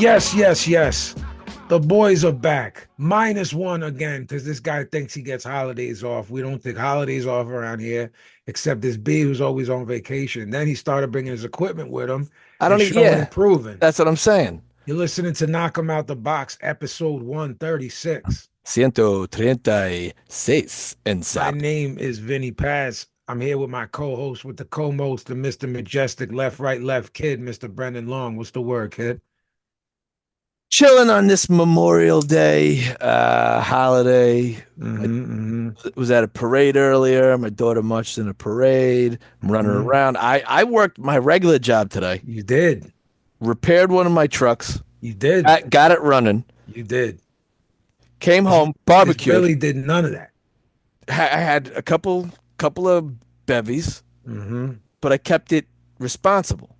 Yes, yes, yes. The boys are back. -1 again, because this guy thinks he gets holidays off. We don't take holidays off around here, except this B who's always on vacation. Then he started bringing his equipment with him I and don't even, showing yeah, improving. that's what I'm saying. You're listening to Knock 'em Out the Box, episode 136. 136 en My SAP. name is Vinnie Paz. I'm here with my co-host, with the co-most, the Mr. Majestic, left, right, left kid, Mr. Brendan Long. What's the word, kid? Chilling on this Memorial Day holiday. I Mm-hmm, was at a parade earlier. My daughter marched in a parade. I'm running mm-hmm. around. I worked my regular job today, You did. repaired one of my trucks, You did. got it running, You did. came This, home, this barbecued. Billy did none of that. I had a couple of bevies, Hmm. but I kept it responsible.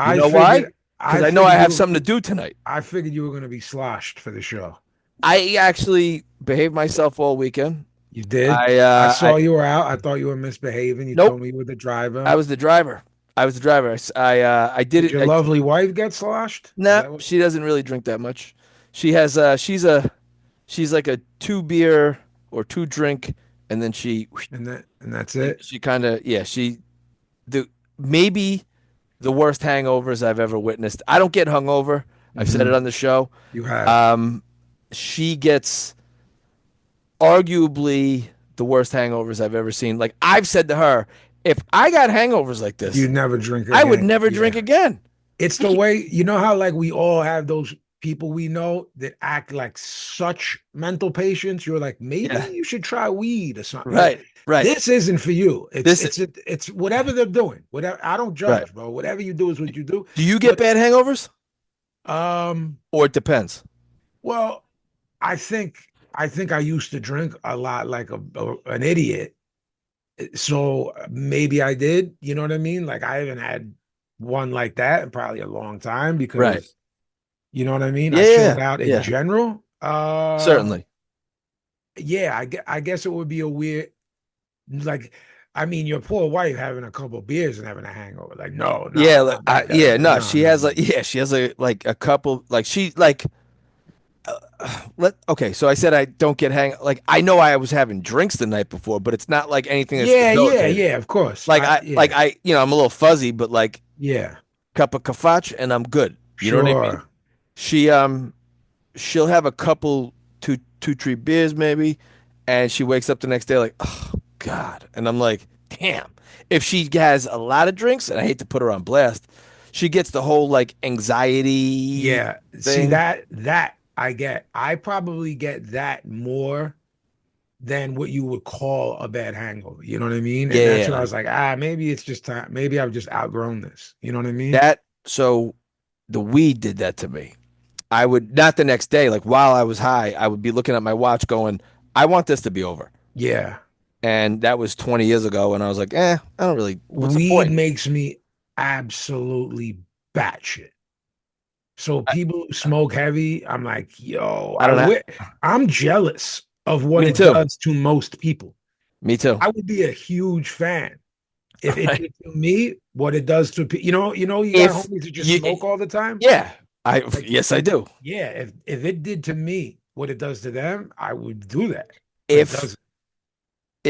You I know why? figured Because I I know I figured have you something to do tonight. I figured you were gonna be sloshed for the show. I actually behaved myself all weekend. You did. I I saw you were out. I thought you were misbehaving. You nope. told me you were the driver. I was the driver. I was the driver. I did Did it. your lovely wife get sloshed? Is Nah, that what? she doesn't really drink that much. She has she's like a two beer or two drink, and then And that's it. she kind of yeah she the maybe the worst hangovers I've ever witnessed. I don't get hungover. I've said it Hmm. on the show. You have. Um, she gets arguably the worst hangovers I've ever seen. Like I've said to her, if I got hangovers like You this, never drink I would again. never drink Yeah. again. It's the way, you know how like we all have those people we know that act like such mental patients. You're like, maybe Yeah, you should try weed or something. Like, right, right. this isn't for you. This, It's whatever they're doing. Whatever, I don't right. judge, bro. Whatever you do is what you do. Do you get But bad hangovers, um, or it depends? well, I think I used to drink a lot like an idiot. So maybe I did, you know what I mean? Like I haven't had one like that in probably a long time Right. because you know what I mean? I Yeah, yeah, chilled out in yeah. general. Certainly. Yeah, I guess it would be a weird, like, I mean, your poor wife having a couple beers and having a hangover. Like, no, Yeah, no, not that. yeah. No, No, she no, has no. like yeah, she has a couple like she like let okay. So I said I don't get hang like I know I was having drinks the night before, but it's not like anything that's Yeah, yeah, debilitating. yeah, of course. Like Yeah, I I'm a little fuzzy, but like yeah, cup of kafach and I'm good. You know what I mean? sure. She she'll have a couple two three beers maybe, and she wakes up the next day like oh God, and I'm like damn. If she has a lot of drinks, and I hate to put her on blast, she gets the whole like anxiety Yeah. See thing. that I get. I probably get that more than what you would call a bad hangover. You know what I mean? And that's what I Yeah, was like, maybe it's just time. Maybe I've just outgrown this. You know what I mean? that so the weed did that to me. I would not the next day, like while I was high, I would be looking at my watch going, I want this to be over. Yeah. And that was 20 years ago, and I was like, I don't really, what's the Weed point? makes me absolutely batshit. So people who smoke heavy, I'm like, yo, I don't know. I'm jealous of what Me it too. does to most people. Me too. I would be a huge fan if it Right. did to me what it does to people. You got If homies that just you, smoke all the time. yeah, Like, yes, I do. yeah, if it did to me what it does to them, I would do that. But it If doesn't.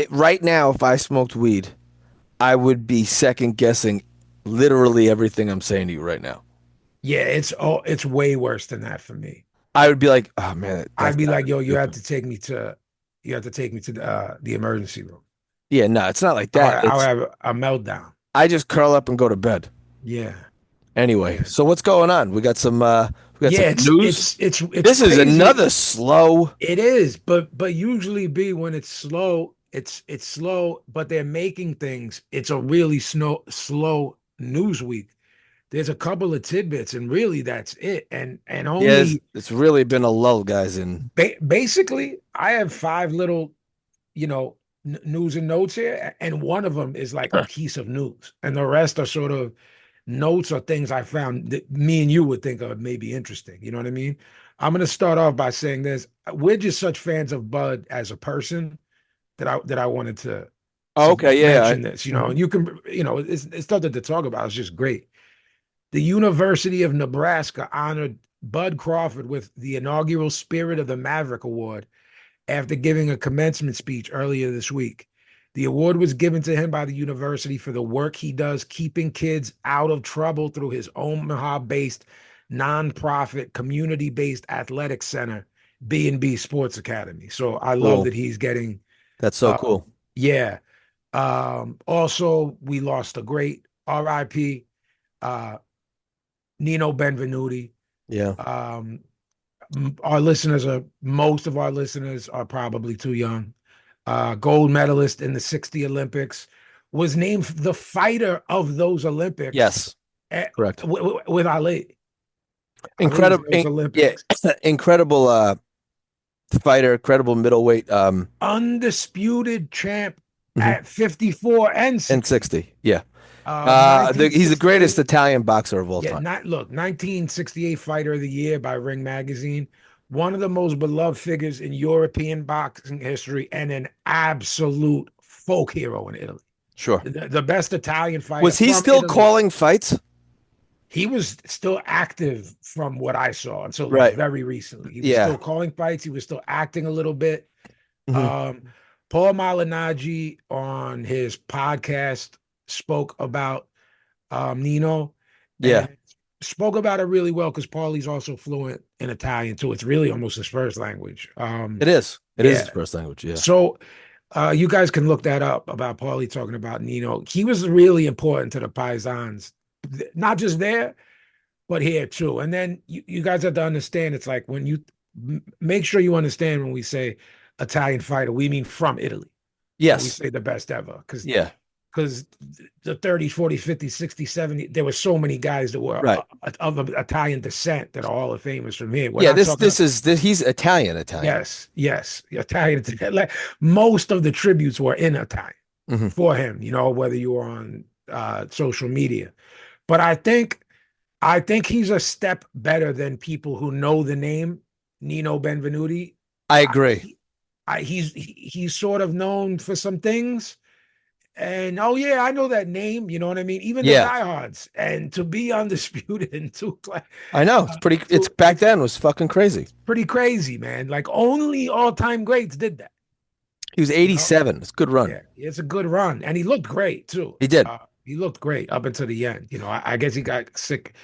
right now, if I smoked weed, I would be second guessing literally everything I'm saying to you right now. Yeah, it's way worse than that for me. I would be like, oh man, I'd that's be not like, really yo, good for me. you have to take me to the emergency room. Yeah, no, it's not like I'll, that. I'll It's have a meltdown. I just curl up and go to bed. Yeah, Anyway, yeah, so what's going on? We got some yeah. news. It's This is crazy. another slow. It is, but usually be when it's slow, it's slow, but they're making things. It's a really slow news week. There's a couple of tidbits, and really that's it. And Yeah, only it's really been a lull, guys. And basically, I have five little, you know, news and notes here, and one of them is like a piece of news, and the rest are sort of notes or things I found that me and you would think are maybe interesting. You know what I mean? I'm going to start off by saying this: we're just such fans of Bud as a person that I wanted oh, to okay, yeah, mention this. And you can, it's nothing to talk about. It's just great. The University of Nebraska honored Bud Crawford with the inaugural Spirit of the Maverick Award after giving a commencement speech earlier this week. The award was given to him by the university for the work he does keeping kids out of trouble through his Omaha-based nonprofit community-based athletic center, B&B Sports Academy. So I love Cool. that he's getting That's so cool. yeah. Also we lost a great RIP Nino Benvenuti. Yeah. Um, our listeners are most of our listeners are probably too young. Gold medalist in the 60 Olympics, was named the fighter of those Olympics Yes. Correct. with Ali. Ali's Incredible. those Yeah. Olympics. Incredible fighter, incredible middleweight Undisputed champ mhm. at 54 and And 60. 60. Yeah. He's the greatest 1968. Italian boxer of all Yeah, time. look, 1968 Fighter of the Year by Ring Magazine, one of the most beloved figures in European boxing history, and an absolute folk hero in Italy. Sure. The best Italian fighter Was he from still Italy. calling fights? He was still active from what I saw until like Right. very recently. He was Yeah. still calling fights. He was still acting a little bit. Mhm. Um, Paul Malignaggi on his podcast spoke about Nino, Yeah. and spoke about it really well because Paulie's also fluent in Italian too. It's really almost his first language. It is. It is his Yeah. first language. Yeah. So you guys can look that up about Paulie talking about Nino. He was really important to the Paisans, not just there, but here too. And then you guys have to understand it's like when you make sure you understand when we say Italian fighter, we mean from Italy. When we Yes. say the best ever. Yeah. Because the 30s, 40s, 50s, 60s, 70s, there were so many guys that were Right. of Italian descent that are all famous from here. We're Yeah. not This talking. this is this, he's Italian. Italian. Yes, Italian. Like most of the tributes were in Italian Hmm. for him. Whether you were on social media, but I think he's a step better than people who know the name Nino Benvenuti. I I, agree. he, he's sort of known for some things. And oh yeah, I know that name. You know what I mean? Even the Yeah. diehards, and to be undisputed and I know. It's pretty. It's back then was fucking crazy. pretty crazy, man. Like only all-time greats did that. He was You know? 87. It's a good run. Yeah, it's a good run, and he looked great too. He did. He looked great up until the end. I guess he got sick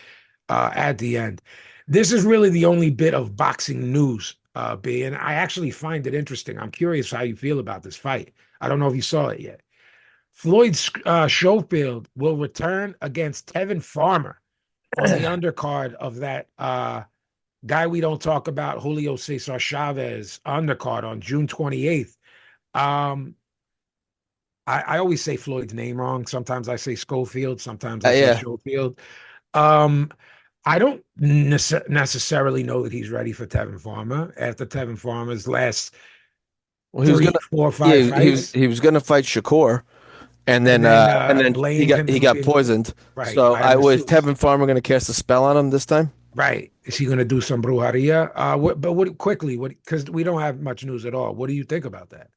at the end. This is really the only bit of boxing news, B, and I actually find it interesting. I'm curious how you feel about this fight. I don't know if you saw it yet. Floyd Schofield will return against Tevin Farmer on the undercard of that guy we don't talk about, Julio Cesar Chavez undercard on June 28th. Um, I always say Floyd's name wrong. Sometimes I say Schofield, sometimes I say Yeah. Schofield. Um, I don't necessarily know that he's ready for Tevin Farmer after Tevin Farmer's last Well, he was three, gonna. four, Yeah. five fights. He was gonna fight Shakur, and And then then he blamed got him he for got being poisoned. right So by a I was masseuse. Tevin Farmer gonna cast a spell on him this time? Right. Is he going to do some brujeria? But what quickly? What? Because we don't have much news at all. What do you think about that?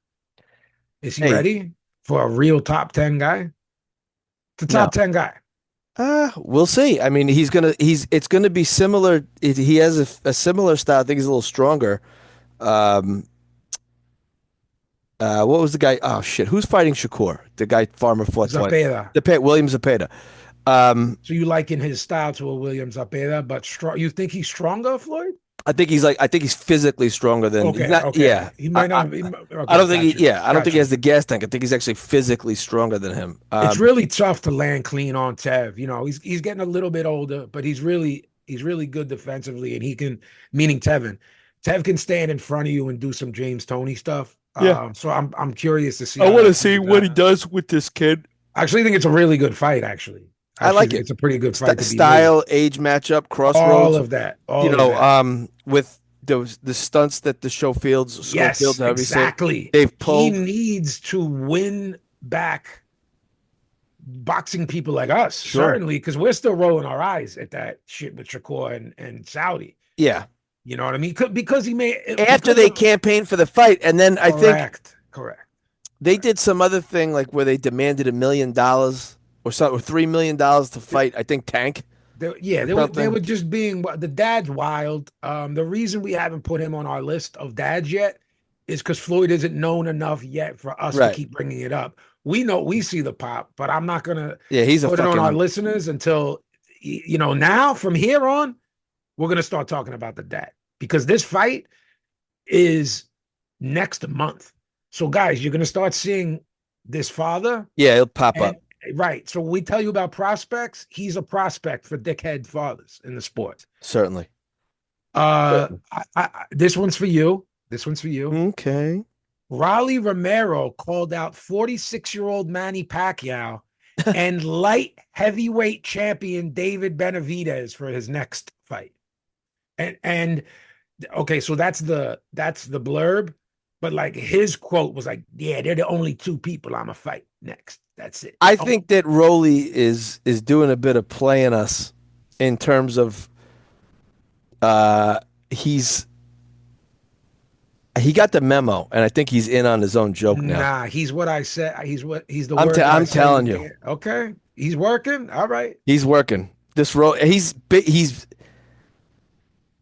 Is he Hey, ready for a real top 10 guy? It's a no. top 10 guy. We'll see. I mean, it's gonna be similar. He has a similar style. I think he's a little stronger. Um, what was the guy? Oh shit, who's fighting Shakur? The guy Farmer fought twice. Zapata. William Zapata. Um, So you liken his style to a William Zapata, but strong. You think he's stronger, Floyd? I think he's physically stronger than he's Okay. not. Okay. Yeah, He might not. I Okay. don't think Got you. I don't think Got he has you. the gas tank. I think he's actually physically stronger than him. It's really tough to land clean on Tev. He's getting a little bit older, but he's really good defensively, and he can. Meaning Tevin. Tev can stand in front of you and do some James Tony stuff. Yeah. So I'm curious to see I how want to that see plays what he out. does with this kid. I actually think it's a really good fight. I like Think it. it's a pretty good fight to be made. Style, age matchup, All crossroads. of that. All of that. With the stunts that the Schofield, Yes, however you say it, exactly. they've He pulled. needs to win back boxing people like us, Sure. certainly, because we're still rolling our eyes at that shit with Shakur and Saudi. Yeah. You know what I mean? Because he made After because they of campaigned for the fight, and then I think correct. they did some other thing like where they demanded $1 million or $3 million to fight. I think Tank. Yeah, or they something. were just being the dad's wild. The reason we haven't put him on our list of dads yet is because Floyd isn't known enough yet for us to Right. keep bringing it up. We know we see the pop, but I'm not gonna Yeah, he's a put it on our fucking listeners until now from here on we're gonna start talking about the dad because this fight is next month. So guys, you're gonna start seeing this father yeah, he'll pop and up. right. So we tell you about prospects. He's a prospect for dickhead fathers in the sport. Certainly. This one's for you. This one's for you. Okay. Raleigh Romero called out 46-year-old Manny Pacquiao and light heavyweight champion David Benavidez for his next fight. And okay, so that's the blurb, but like his quote was like, "Yeah, they're the only two people I'm gonna fight next. That's it." I Oh, think that Rolly is doing a bit of playing us in terms of uh he's he got the memo and I think he's in on his own joke now. nah, he's what I said. He's the word that I I'm said in the telling you. beginning. Okay, he's working. All right. He's working. This role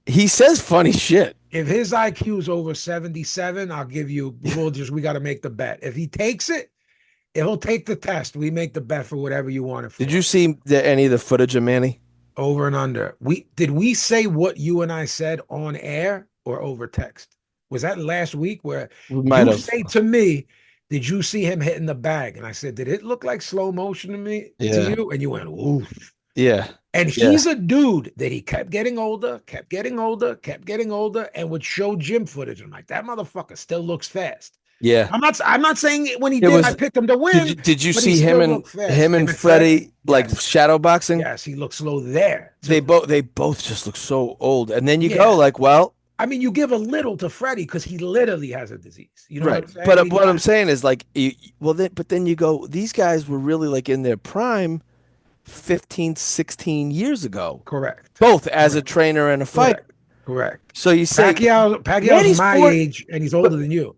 he says funny shit. If his IQ is over 77, I'll give you. We got to make the bet. If he takes it, if he'll take the test, we make the bet for whatever you want it Did you for. see any of the footage of Manny? Over and under. We say what you and I said on air or over text? Was that last week where We might you have. say to me, "Did you see him hitting the bag?" And I said, "Did it look like slow motion to me to Yeah. you?" And you went, "Ooh." Yeah. And Yeah. he's a dude that he kept getting older, kept getting older, kept getting older, and would show gym footage. I'm like, that motherfucker still looks fast. Yeah. I'm not saying when he It did, I was picked him to win, did you but he see still looked fast. him Him and and Freddie, Freddie like yes, shadow boxing? yes, he looked slow there too. They both just look so old. And then you go Yeah. like, well, I mean, you give a little to Freddie because he literally has a disease. You know what right. I'm saying? But He's what I'm not saying is like well then but then you go these guys were really like in their prime 15, 16 years ago, correct. both as a Correct. trainer and a fighter. Correct. Correct. So you say Pacquiao's Manny's my four, age and he's but older than you.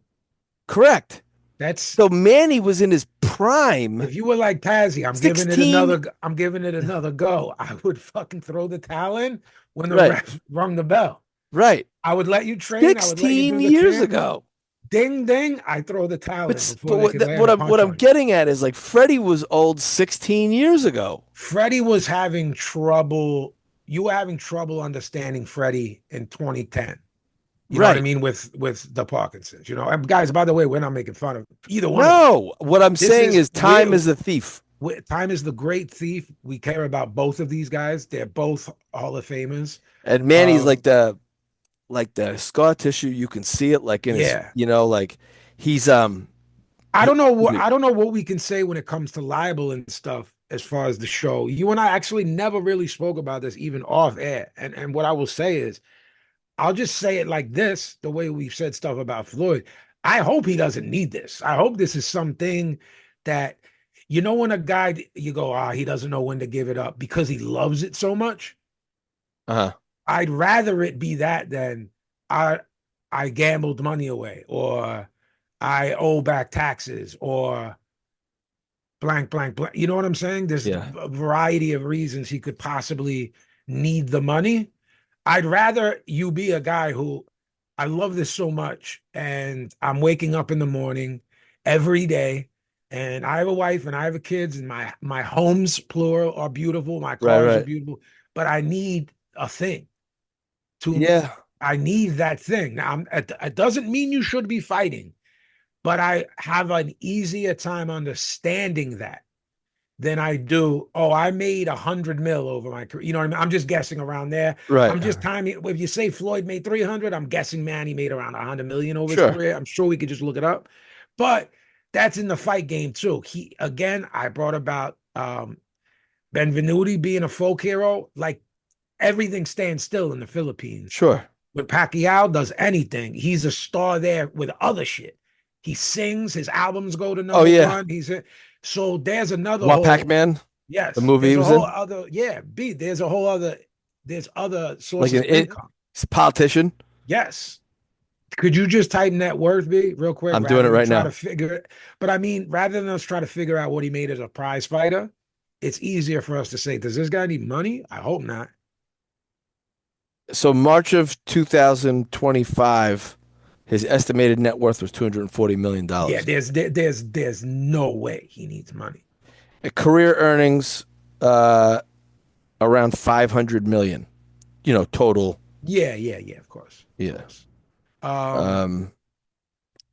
correct. That's So Manny was in his prime if you were like Pazzi, 16, I'm giving it another go. I would fucking throw the towel in when the right, ref rung the bell. right. I would let you train. I would let you 16 do the years camp. ago. Ding ding. I throw the towel in before But they could land a what punch I'm on you. getting at is like Freddie was old 16 years ago. Freddie was having trouble. You were having trouble understanding Freddie in 2010. You know what I Right. mean with the Parkinson's. And guys, by the way, we're not making fun of either one of them. No, what I'm This saying is is time is a thief. time is the great thief. We care about both of these guys. They're both Hall of Famers. And Manny's Um, like the scar tissue. You can see it like in his, yeah. like he's I don't know what we can say when it comes to libel and stuff as far as the show. You and I actually never really spoke about this even off air. And what I will say is I'll just say it like this, the way we've said stuff about Floyd. I hope he doesn't need this. I hope this is something that, when a guy, you go, he doesn't know when to give it up because he loves it so much. uh-huh. I'd rather it be that than I I gambled money away or I owe back taxes or blank, blank, blank. You know what I'm saying? There's Yeah. a variety of reasons he could possibly need the money. I'd rather you be a guy who I love this so much and I'm waking up in the morning every day and I have a wife and I have a kids and my homes plural are beautiful, my Right, cars are right. beautiful, but I need a thing to Yeah. I need that thing. Now it doesn't mean you should be fighting, but I have an easier time understanding that than I do. Oh, I made 100 mil over my career. You know what I mean? I'm just guessing around there. Right. I'm just timing. If you say Floyd made 300, I'm guessing Manny made around 100 million over his Sure. career. I'm sure we could just look it up, but that's in the fight game too. I brought about Benvenuti being a folk hero. Like everything stands still in the Philippines. Sure. When Pacquiao does anything, he's a star there with other shit. He sings, his albums go to Oh number yeah. one. So there's another Wapak whole Man, the yes, movie there's he a was whole in, other yeah, B, there's other like sources of income. he's a politician. Yes. Could you just type net worth, B, real quick, I'm doing it rather than right try to now. figure it? But I mean, rather than us try to figure out what he made as a prize fighter, it's easier for us to say, does this guy need money? I hope not. So March of 2025, his estimated net worth was $240 million Yeah, dollars. there's no way he needs money. Career earnings uh around 500 million, total. Yeah, yeah, yeah, of Yeah. course. Um, Um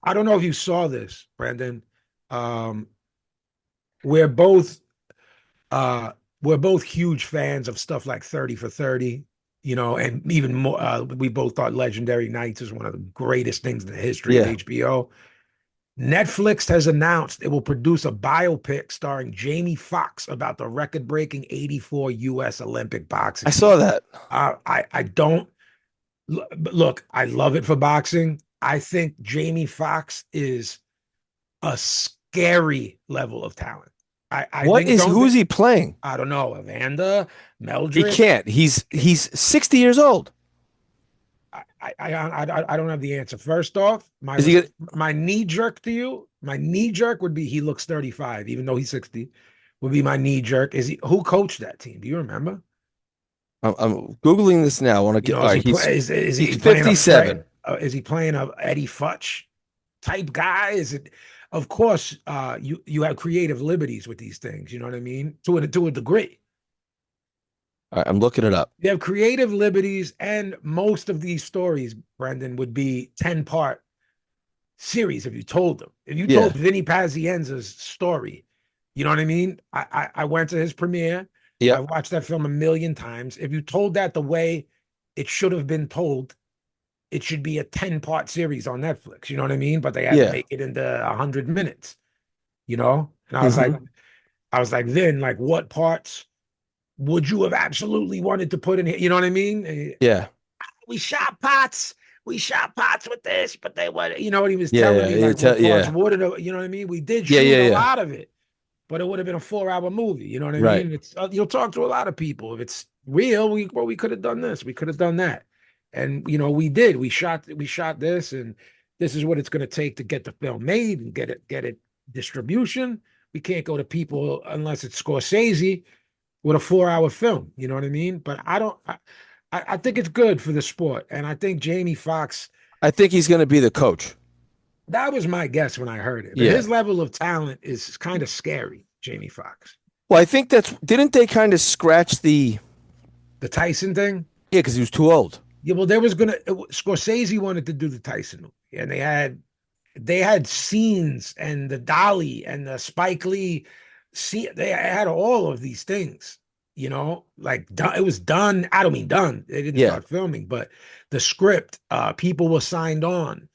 I don't know if you saw this, Brendan. Um, we're both uh we're both huge fans of stuff like 30 for 30, and even more we both thought Legendary Nights is one of the greatest things in the history of yeah. HBO. Netflix has announced it will produce a biopic starring Jamie Foxx about the record-breaking 84 US Olympic I boxing saw team. that. I don't look, I love it for boxing. I think Jamie Foxx is a scary level of talent. I think Who is he playing? I don't know, Evander, He Meldrick. can't. He's 60 years old. I don't have the answer. First off, Is he gonna, my knee jerk to you, my knee jerk would be he looks 35, even though he's 60. Would be my knee jerk. Is he who coached that team? Do you remember? I'm Googling this now. I want to get, all Is right, he play is he's he playing a Fred? 57. Is he playing a Eddie Futch type guy? Is it? Of course, you have creative liberties with these things. You know what I mean? To a degree. All right, I'm looking it up. You have creative liberties, and most of these stories, Brendan, would be 10-part series if you told them. If you Yeah. told Vinny Pazienza's story, you know what I mean? I went to his premiere. I Yep. watched that film a million times. If you told that the way it should have been told, it should be a 10-part series on Netflix. You know what I mean? But they had to Yeah. make it into 100 minutes, you know? And Hmm. I was like, then, like, what parts would you have absolutely wanted to put in here? You know what I mean? Yeah. We shot pots. We shot pots with this, but they were, what he was Yeah. telling Yeah. me, like what parts Yeah. would it, you know what I mean? We did Yeah. shoot Yeah. a Yeah. lot of it, but it would have been a 4-hour movie. You know what I Right. mean? It's you'll talk to a lot of people. If it's real, we could have done this, we could have done that, and we did. We shot this, and this is what it's going to take to get the film made and get it distribution. We can't go to people unless it's Scorsese with a 4-hour film. You know what I mean? But I don't. I think it's good for the sport, and I think Jamie Foxx. I think he's going to be the coach. That was my guess when I heard it. But Yeah. his level of talent is kind of scary, Jamie Foxx. Well, I think didn't they kind of scratch the, The Tyson thing. yeah, because he was too old. Yeah, well, there was Scorsese wanted to do the Tyson movie, and they had scenes and the Dolly and the Spike Lee. See, they had all of these things. Like it was done. I don't mean done. They didn't Yeah. start filming, but the script, people were signed on.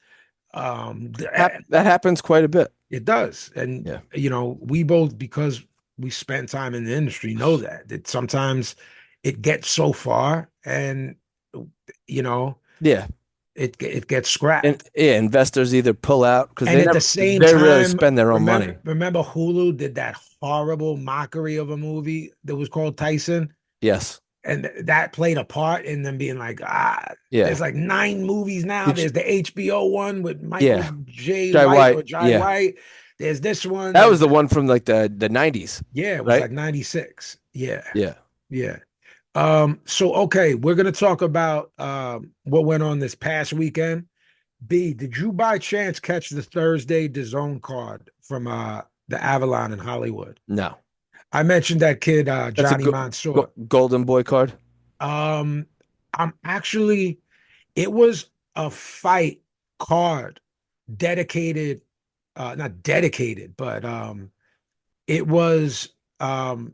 That happens quite a bit. It does. And, Yeah. we both, because we spend time in the industry, know that sometimes it gets so far and, you know, Yeah. it gets And scrapped. yeah, investors either pull out because And they at the never same very rarely time, spend their own money. remember Hulu did that horrible mockery of a movie that was called Tyson? Yes. And that played a part in them being like, Yeah. there's like 9 movies now. Did you, There's the HBO one with Michael yeah. J. Jai White or White. Jai Yeah. White. There's this one. That was There's the one from like the 90s, Yeah, it was right? like 96. Yeah, Yeah. yeah. So okay, we're gonna talk about what went on this past weekend. B, did you by chance catch the Thursday DAZN card from the Avalon in Hollywood? No. I mentioned that kid That's a Johnny Mansour. golden boy card. Um, I'm actually it was a fight card dedicated, not dedicated, but it was of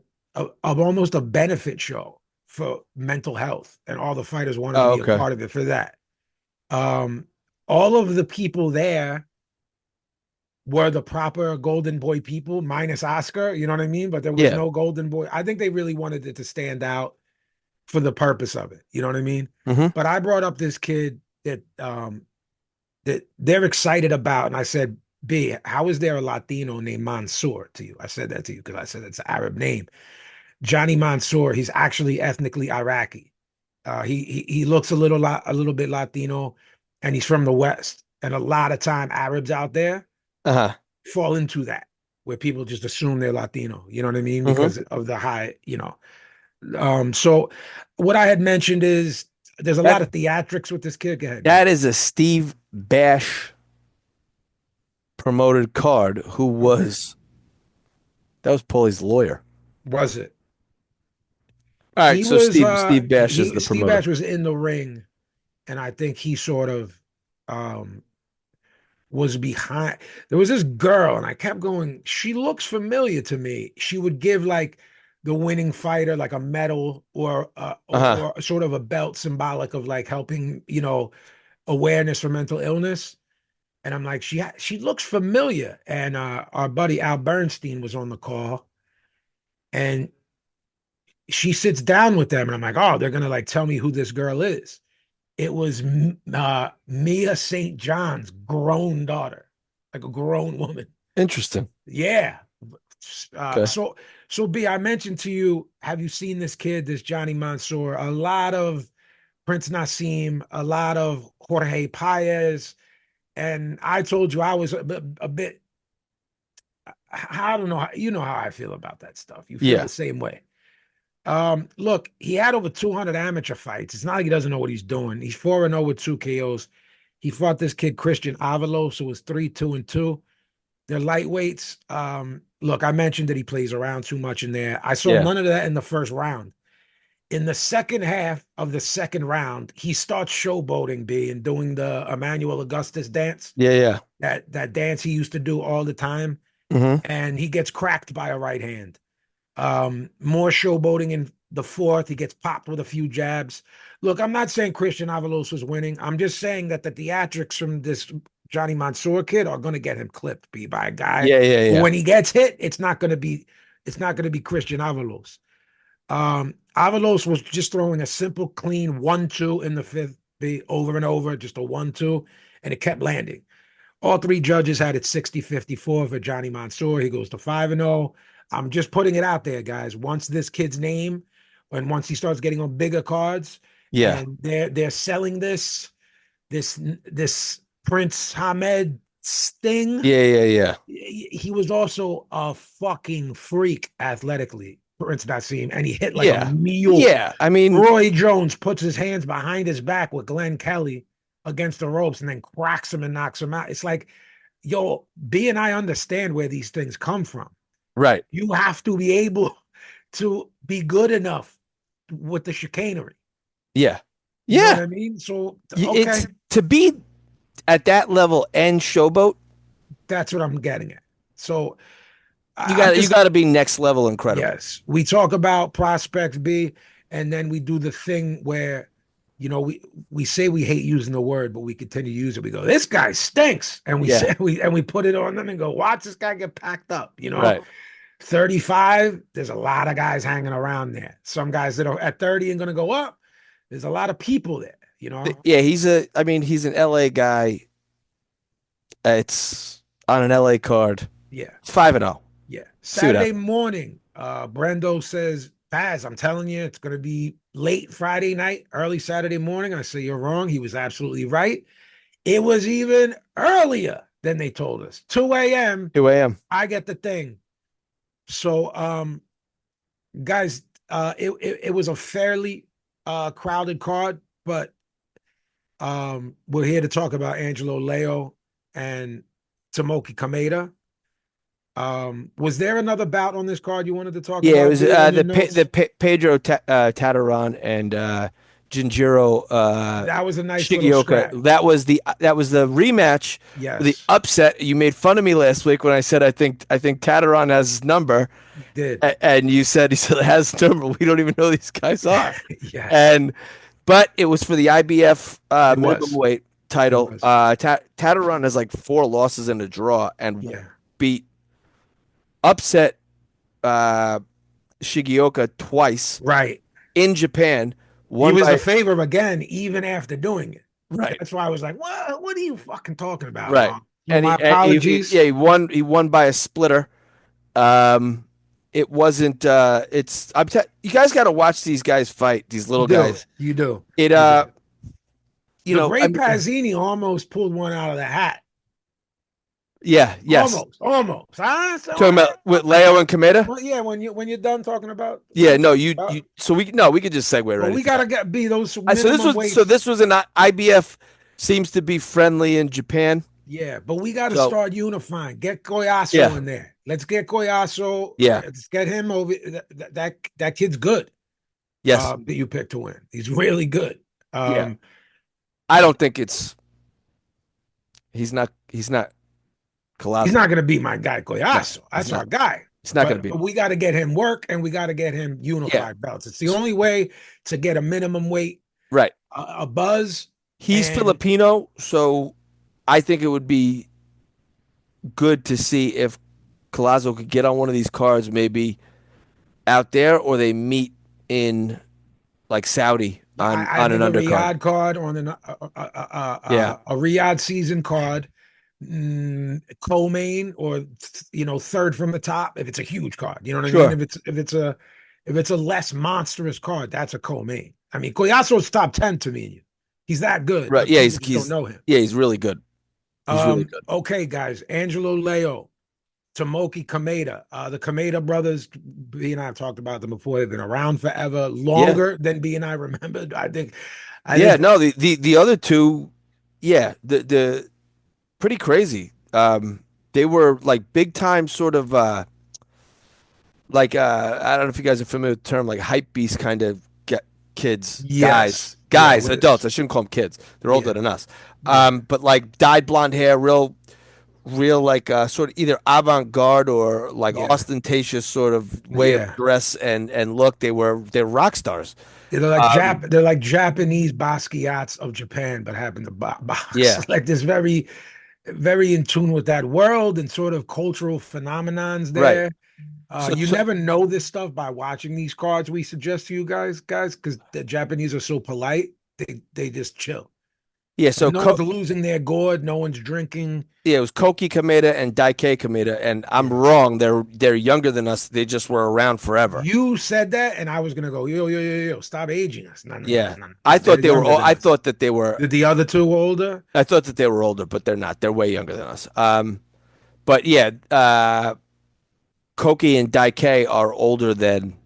almost a benefit show for mental health, and all the fighters wanted to Oh, be a okay. part of it for that. Um, all of the people there were the proper Golden Boy people, minus Oscar. You know what I mean? But there was Yeah. no Golden Boy. I think they really wanted it to stand out for the purpose of it. You know what I mean? Hmm. But I brought up this kid that they're excited about, and I said, B, how is there a Latino named Mansour to you? I said that to you because I said it's an Arab name. Johnny Mansour, he's actually ethnically Iraqi. He looks a little bit Latino, and he's from the West. And a lot of time Arabs out there Uh-huh. fall into that. where people just assume they're Latino. You know what I mean? Hmm. Because of the high, So what I had mentioned is there's a lot That of theatrics with this kid. Go ahead, man. that is a Steve Bash promoted card. Who Okay. was that? Was Paulie's lawyer. Was it? All right, He so was Steve Bash is he the Steve promoter. Ash was in the ring, and I think he sort of um was behind. There was this girl, and I kept going, she looks familiar to me. She would give like the winning fighter like a medal Uh-huh. or sort of a belt symbolic of like helping, awareness for mental illness. And I'm like, she looks familiar. And our buddy Al Bernstein was on the call, and she sits down with them, and I'm like, oh, they're gonna like tell me who this girl is. It was Mia St. John's grown daughter, like a grown woman. Interesting. Yeah. Uh, Okay. so so B, I mentioned to you, have you seen this kid, this Johnny Mansour? A lot of Prince Nassim, a lot of Jorge Paez, and I told you I was a bit. I don't know. You know how I feel about that stuff. You feel Yeah. the same way. Look, he had over 200 amateur fights. It's not like he doesn't know what he's doing. He's 4-0 with 2 KOs. He fought this kid Christian Avalos, who was 3-2-2. They're lightweights. Look, I mentioned that he plays around too much in there. I saw Yeah. none of that in the first round. In the second half of the second round, he starts showboating B and doing the Emmanuel Augustus dance. Yeah. Yeah. That dance he used to do all the time, Hmm. and he gets cracked by a right hand. More showboating in the fourth. He gets popped with a few jabs. Look, I'm not saying Christian Avalos was winning. I'm just saying that the theatrics from this Johnny Mansour kid are going to get him clipped by a guy Yeah. Yeah. who, Yeah. when he gets hit, it's not going to be Christian Avalos. Avalos was just throwing a simple, clean 1-2 in the fifth, over and over, just a 1-2, and it kept landing. All three judges had it 60-54 for Johnny Mansour. He goes to 5-0. I'm just putting it out there, guys. Once this kid's name, and once he starts getting on bigger cards, Yeah. and they're selling this Prince Hamed Sting, Yeah. Yeah. Yeah. he was also a fucking freak athletically, Prince Nassim, and he hit like a Yeah. mule. Yeah. I mean, Roy Jones puts his hands behind his back with Glenn Kelly against the ropes and then cracks him and knocks him out. It's like, yo, B and I understand where these things come from. right. You have to be able to be good enough with the chicanery. Yeah. You know what Yeah. I mean? So, It's okay, to be at that level and showboat, that's what I'm getting at. So, you I'm got just, to be next level incredible. yes, we talk about prospects B, and then we do the thing where, we say we hate using the word, but we continue to use it. We go, this guy stinks, and we Yeah. say we put it on them and go, watch this guy get packed up. Right. 35, there's a lot of guys hanging around there. Some guys that are at 30 and going to go up. There's a lot of people there. Yeah, I mean, he's an LA guy. It's on an LA card. Yeah, It's 5-0. yeah. See what Saturday happens. morning, Brendo says, Paz, I'm telling you, it's going to be late Friday night, early Saturday morning. I say, you're wrong. He was absolutely right. It was even earlier than they told us. 2 a.m. 2 a.m. I get the thing. So, guys, it was a fairly crowded card, but we're here to talk about Angelo Leo and Tomoki Kameda. Was there another bout on this card you wanted to talk Yeah, it about, was B, on your notes? Pedro Tataran and Jinjiro That was a nice little scrap. Shigioka. That was the rematch, the Yes, upset. You made fun of me last week when I said I think Tataran has his number, you did. and you said he said it has his number. We don't even know who these guys are, Yes, and but it was for the IBF it was. middleweight It title. was. Tataran has like 4 losses and a draw, and Yeah, beat upset uh, Shigioka twice right. in Japan. He Won was the by favorite again, even after doing it. right, That's why I was like, "What? What are you fucking talking about?" right, So my apologies. yeah, he won by a splitter. Um, it wasn't. You guys got to watch these guys fight. These You little do. guys. You do. It You do. you The know I great mean Pazzini almost pulled one out of the hat. Yeah, yes. Almost, almost. Ah, so Talking about with Leo and Kameda. well, yeah, when you're done talking about what Yeah, I'm no, talking you. about, So we no, we could just segue but right we into that. gotta get be those So minimum weights. this was an IBF seems to be friendly in Japan. Yeah, but we got to So start unifying. Get Koyaso yeah, in there. Let's get Koyaso. yeah, Let's get him over. That kid's good. yes, That you picked to win. He's really good. yeah. Um, I don't think it's he's not he's colossal. not going to be my guy No, Koyaso. he's That's our not. guy. He's not going to be. But we got to get him work and we got to get him Yeah, unified belts. It's the only way to get a minimum weight, right. a buzz, He's and Filipino, so I think it would be good to see if Collazo could get on one of these cards, maybe out there, or they meet in like Saudi I on an think a undercard. Riyadh card on Yeah, a Riyadh season card, co-main or third from the top if it's a huge card. You know what I mean? sure. If it's a less monstrous card, that's a co-main. I mean, Koyaso's top 10 to me. He's that good, Right. but Yeah, people just don't know him. he's really good. He's really good. Okay, guys, Angelo Leo, Tomoki Kameda. The Kameda brothers, B and I have talked about them before. They've been around forever, Yeah. longer than B and I remembered. I Yeah, think, no, the other two, yeah, the pretty crazy. They were like big time sort of like I don't know if you guys are familiar with the term like hype beast kind of kids, yes, yeah, guys, adults. I shouldn't call them kids. They're older yeah, than us. yeah, But like dyed blonde hair, real like sort of either avant-garde or like yeah, ostentatious sort of way of yeah. dress and look. They're rock stars. Um, They're like Japanese Basquiats of Japan, but happen to box. yeah, Like this very in tune with that world and sort of cultural phenomenons right. there. So, You so never know this stuff by watching these cards we suggest to you guys, because the Japanese are so polite. They just chill. yeah, Like so no one's losing their gourd, no one's drinking. yeah, it was Koki Kameda and Daike Kameda, and I'm Yeah. wrong. They're younger than us. They just were around forever. You said that, and I was gonna go, yo, stop aging us. No, no, no, Yeah, no, no. I They're thought they were. younger than I us. thought that they were. Did the other two older? I thought that they were older, but they're not. They're way younger than us. But yeah, Koki and Daike are older than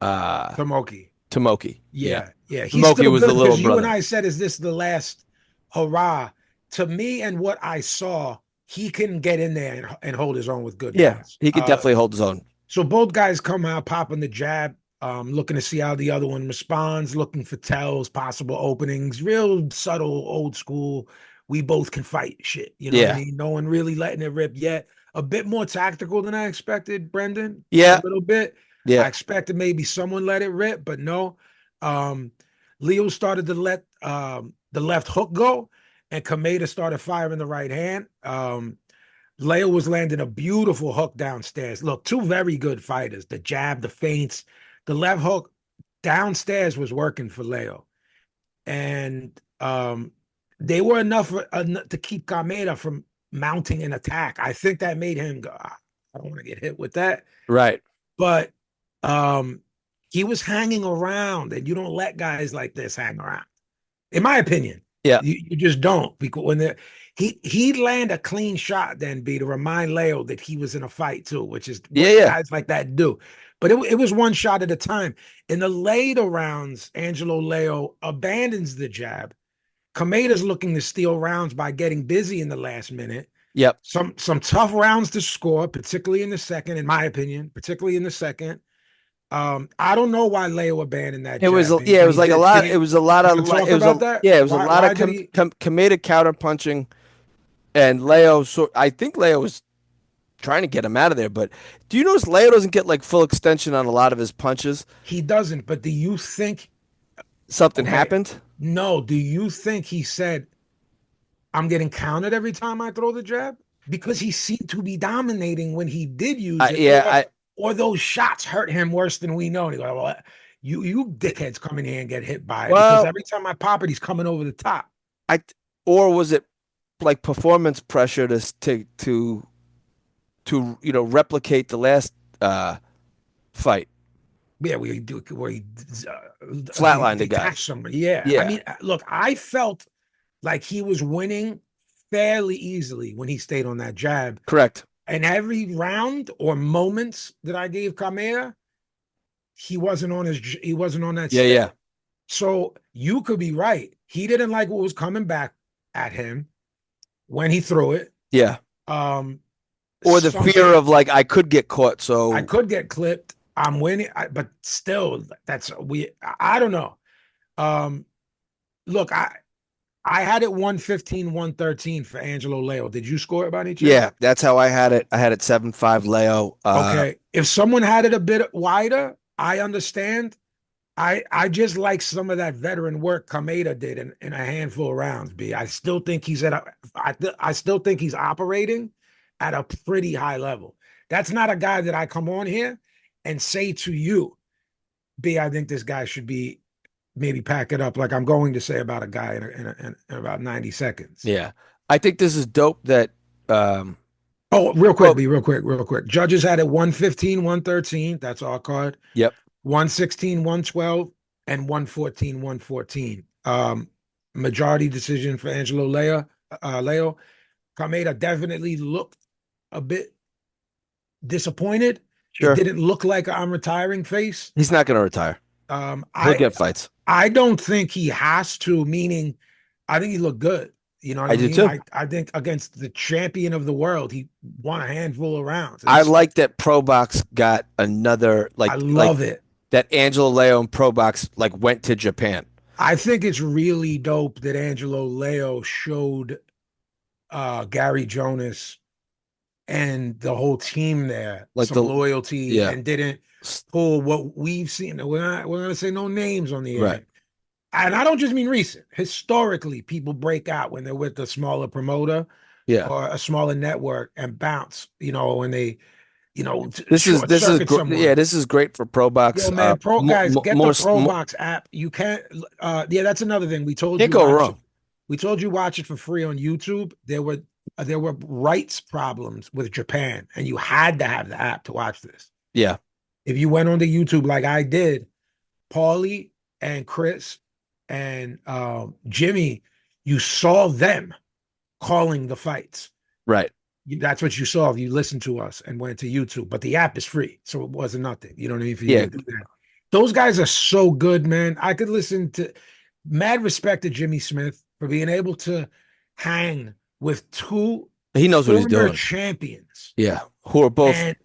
uh Tomoki. Tomoki. Yeah, Yeah. He's Tomoki still was the good little because you and brother. I said, is this the last hurrah? To me and what I saw, he can get in there and hold his own with good Yeah, guys. he could definitely hold his own. So both guys come out popping the jab, looking to see how the other one responds, looking for tells, possible openings, real subtle, old school. We both can fight shit. You know what I Yeah, mean? No one really letting it rip yet. A bit more tactical than I expected, Brendan. A yeah, little bit. yeah, I expected maybe someone let it rip, but no. Um, Leo started to let the left hook go, and Kameda started firing the right hand. Leo was landing a beautiful hook downstairs. Look, two very good fighters. The jab, the feints, the left hook downstairs was working for Leo. And they were enough to keep Kameda from mounting an attack. I think that made him go, "Ah, I don't want to get hit with that." right. But um, he was hanging around, and you don't let guys like this hang around. In my opinion, Yeah, you just don't, because when he'd land a clean shot then be to remind Leo that he was in a fight too, which is yeah, what yeah, guys like that do. But it was one shot at a time. In the later rounds, Angelo Leo abandons the jab. Kameda's looking to steal rounds by getting busy in the last minute. yep. Some tough rounds to score, particularly in the second, in my opinion, particularly in the second. I don't know why Leo abandoned that It was jab, yeah, it but was he like a did. Can lot. It you was a lot can of you talk it was about a that? yeah, it was a lot of Why did he? Kameda counter punching, and Leo. So I think Leo was trying to get him out of there. But do you notice Leo doesn't get like full extension on a lot of his punches? He doesn't. But do you think? Something Okay, happened. no. Do you think he said, "I'm getting counted every time I throw the jab"? Because he seemed to be dominating when he did use it, Yeah, or those shots hurt him worse than we know. And he goes, "Well, you dickheads come in here and get hit by it because well, every time I pop it, he's coming over the top." I or was it like performance pressure to replicate the last fight, Yeah, we do where he flatline the guy. detached somebody. Yeah, I Yeah, mean, look, I felt like he was winning fairly easily when he stayed on that jab. Correct. And every round or moments that I gave Kameda, he wasn't on that Yeah, stick. yeah, So you could be right. He didn't like what was coming back at him when he threw it. yeah. Um, Or the some fear of like I could get caught. I So could get clipped. I'm winning, but still, that's we. I don't know. Um, look, I had it 115, 113 for Angelo Leo. Did you score it by any chance? yeah, that's how I had it. I had it 7-5 Leo. Okay. If someone had it a bit wider, I understand. I just like some of that veteran work Kameda did in a handful of rounds. B. I still think I still think he's operating at a pretty high level. That's not a guy that I come on here and say to you, B. I think this guy should be maybe pack it up like I'm going to say about a guy in about 90 seconds. Yeah. I think this is dope that um Oh, real quick, well, B. Real quick, real quick. Judges had it 115, 113. That's our card. yep, 116, 112, and 114, 114. Majority decision for Angelo Leo. Leo. Kameda definitely looked a bit disappointed. It sure. didn't look like I'm retiring face. He's not gonna retire. Um, He'll I get fights. I don't think he has to, meaning I think he looked good. You know what I I do mean? too. I think against the champion of the world, he won a handful of rounds. I It's like that Pro Box got another I like love it. that Angelo Leo and Pro Box like went to Japan. I think it's really dope that Angelo Leo showed Gary Jonas and the whole team there Like some the loyalty yeah, and didn't pull what we've seen. We're not gonna say no names on the right. air. And I don't just mean recent. Historically, people break out when they're with a smaller promoter Yeah. or a smaller network and bounce, when they, short This is circuit yeah, someone. this is great for Pro Box. Yo, man, pro guys, get the Pro More Box app. You can't yeah, that's another thing. We told can't you go watch it. wrong. We told you watch it for free on YouTube. There were rights problems with Japan, and you had to have the app to watch this. Yeah. If you went onto YouTube like I did, Paulie and Chris and Jimmy, you saw them calling the fights. Right. That's what you saw if you listened to us and went to YouTube. But the app is free, so it wasn't nothing. You know what I mean? For you Yeah. to do that. Those guys are so good, man. I could listen to mad respect to Jimmy Smith for being able to hang with two He knows what he's former doing. champions Yeah. Who are and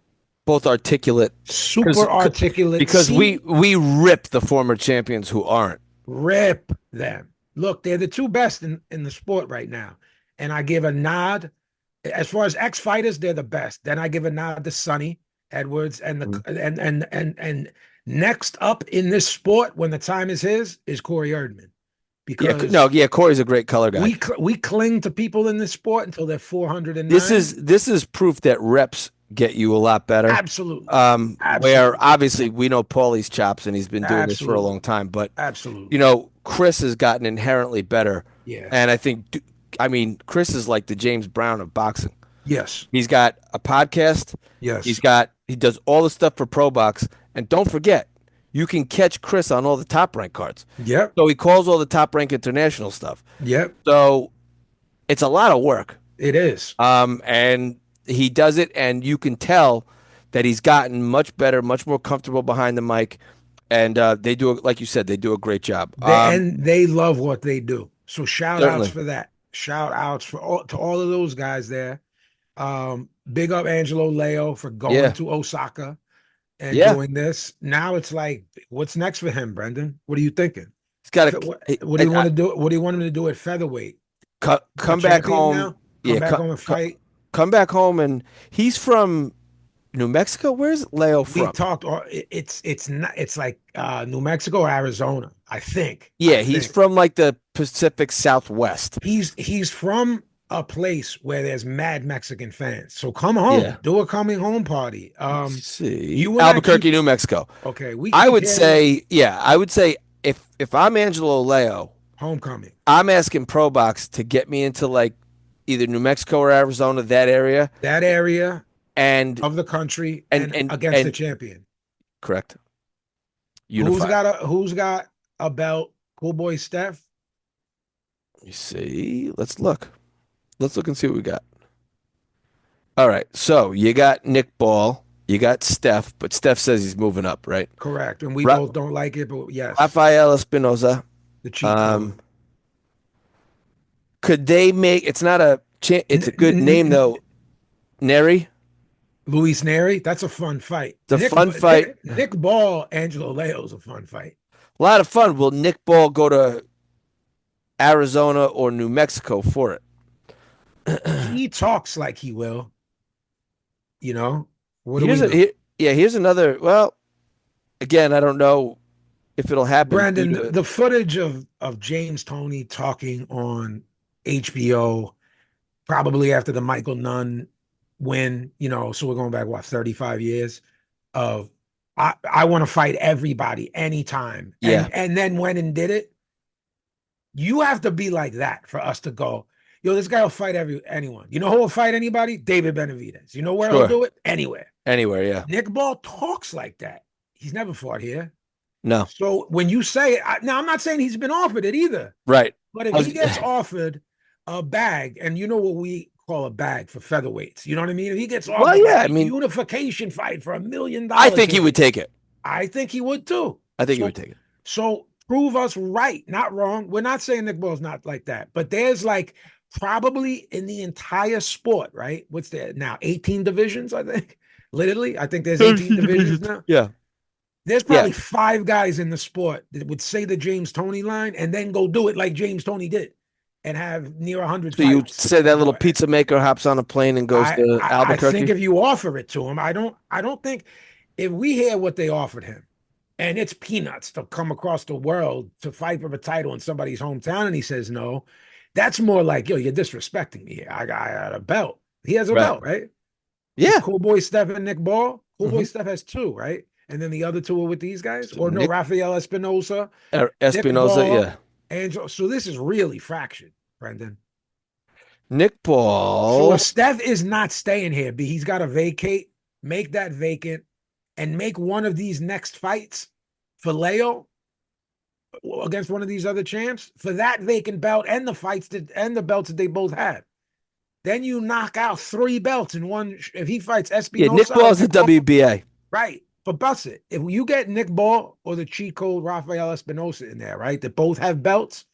both articulate super articulate. because See, we rip the former champions who aren't. rip them. Look, they're the two best in the sport right now. And I give a nod. As far as ex fighters, they're the best. Then I give a nod to Sonny Edwards and Mhm. and next up in this sport when the time is his is Corey Erdman Yeah, no, because yeah, Corey's a great color guy. we cling to people in this sport until they're 409. This is proof that reps get you a lot better. Absolutely, Where absolutely, obviously we know Paulie's chops and he's been doing this for a absolutely, long time, but absolutely. Chris has gotten inherently better. Yeah. And I mean, Chris is like the James Brown of boxing. Yes. He's got a podcast. Yes. He does all the stuff for Pro Box. And don't forget, you can catch Chris on all the top rank cards. Yep. So he calls all the top rank international stuff. Yep. So it's a lot of work. It is. And he does it, and you can tell that he's gotten much better, much more comfortable behind the mic. And they do, like you said, they do a great job. They love what they do. So shout outs Certainly. for that. Shout outs to all of those guys there. Big up Angelo Leo for going Yeah. to Osaka and Yeah. doing this. Now it's like, what's next for him, Brendan? What are you thinking? He's got What do you want to do? What do you want him to do at featherweight? come back Champion home. now? Come Yeah. back home and fight. Come back home. And he's from New Mexico. Where's Leo We from? talked. It's not. It's like New Mexico, or Arizona. I think. Yeah. He's from like the Pacific Southwest. He's from a place where there's mad Mexican fans. So come home, Yeah. do a coming home party. Let's see. You and I Albuquerque, New Mexico. Okay, we I would keep say, yeah, I would say if I'm Angelo Leo, homecoming. I'm asking Pro Box to get me into like either New Mexico or Arizona, That area and of the country and against the and champion. correct. Unify. Who's got a belt? Cool boy Steph. You see, let's look. Let's look and see what we got. All right. So you got Nick Ball, you got Steph, but Steph says he's moving up, right? Correct. And we Ra both don't like it, but yes, Rafael Espinoza. the cheat Um, code. could they make? It's not a. It's a good name though. Neri. Luis Neri, that's a fun fight. It's a fun fight. Nick Ball, Angelo Leo is a fun fight. A lot of fun. Will Nick Ball go to Arizona or New Mexico for it? He talks like he will, you know. What do Here's we a know? here's another. Well, again, I don't know if it'll happen due Brandon, to the footage of James Toney talking on HBO, probably after the Michael Nunn win, so we're going back, what, 35 years of I want to fight everybody anytime. yeah. And then went and did it. You have to be like that for us to go, yo, this guy will fight anyone. You know who will fight anybody? David Benavidez. You know where he'll Sure. do it? Anywhere. Anywhere, yeah. Nick Ball talks like that. He's never fought here. No. So when you say it, now I'm not saying he's been offered it either, Right. but if he gets offered a bag, and you know what we call a bag for featherweights, you know what I mean? If he gets offered Well, yeah, like I a mean, unification fight for $1 million, I think he would take it. I think he would too. I think he So, would take it. so prove us right, not wrong. We're not saying Nick Ball's not like that, but there's like probably in the entire sport, right? What's there now? 18 divisions, I think. Literally, I think there's 18 divisions now. Yeah. There's Yeah. probably 5 guys in the sport that would say the James Toney line and then go do it like James Toney did and have near 100 So you fights. said that little pizza maker hops on a plane and goes to I think Albuquerque? if you offer it to him, I don't think if we hear what they offered him and it's peanuts to come across the world to fight for a title in somebody's hometown and he says no, that's more like, yo, you're disrespecting me here. I got a belt. He has a Right. belt, right? It's Yeah. Cool Boy Steph and Nick Ball. Cool Boy Mhm. Steph has 2, right? And then the other 2 are with these guys? Or no, Nick Rafael Espinosa, Nick Espinoza, Ball, yeah. Angel. So this is really fractured, Brendan. Nick So Paul. if Steph is not staying here, he's got to vacate, make that vacant, and make one of these next fights for Leo against one of these other champs for that vacant belt and the fights and the belts that they both have. Then you knock out 3 belts in one. If he fights Yeah, Nick Espinosa, Paul's the WBA. right? But bust it. If you get Nick Ball or the cheat code Rafael Espinosa in there, right? That both have belts,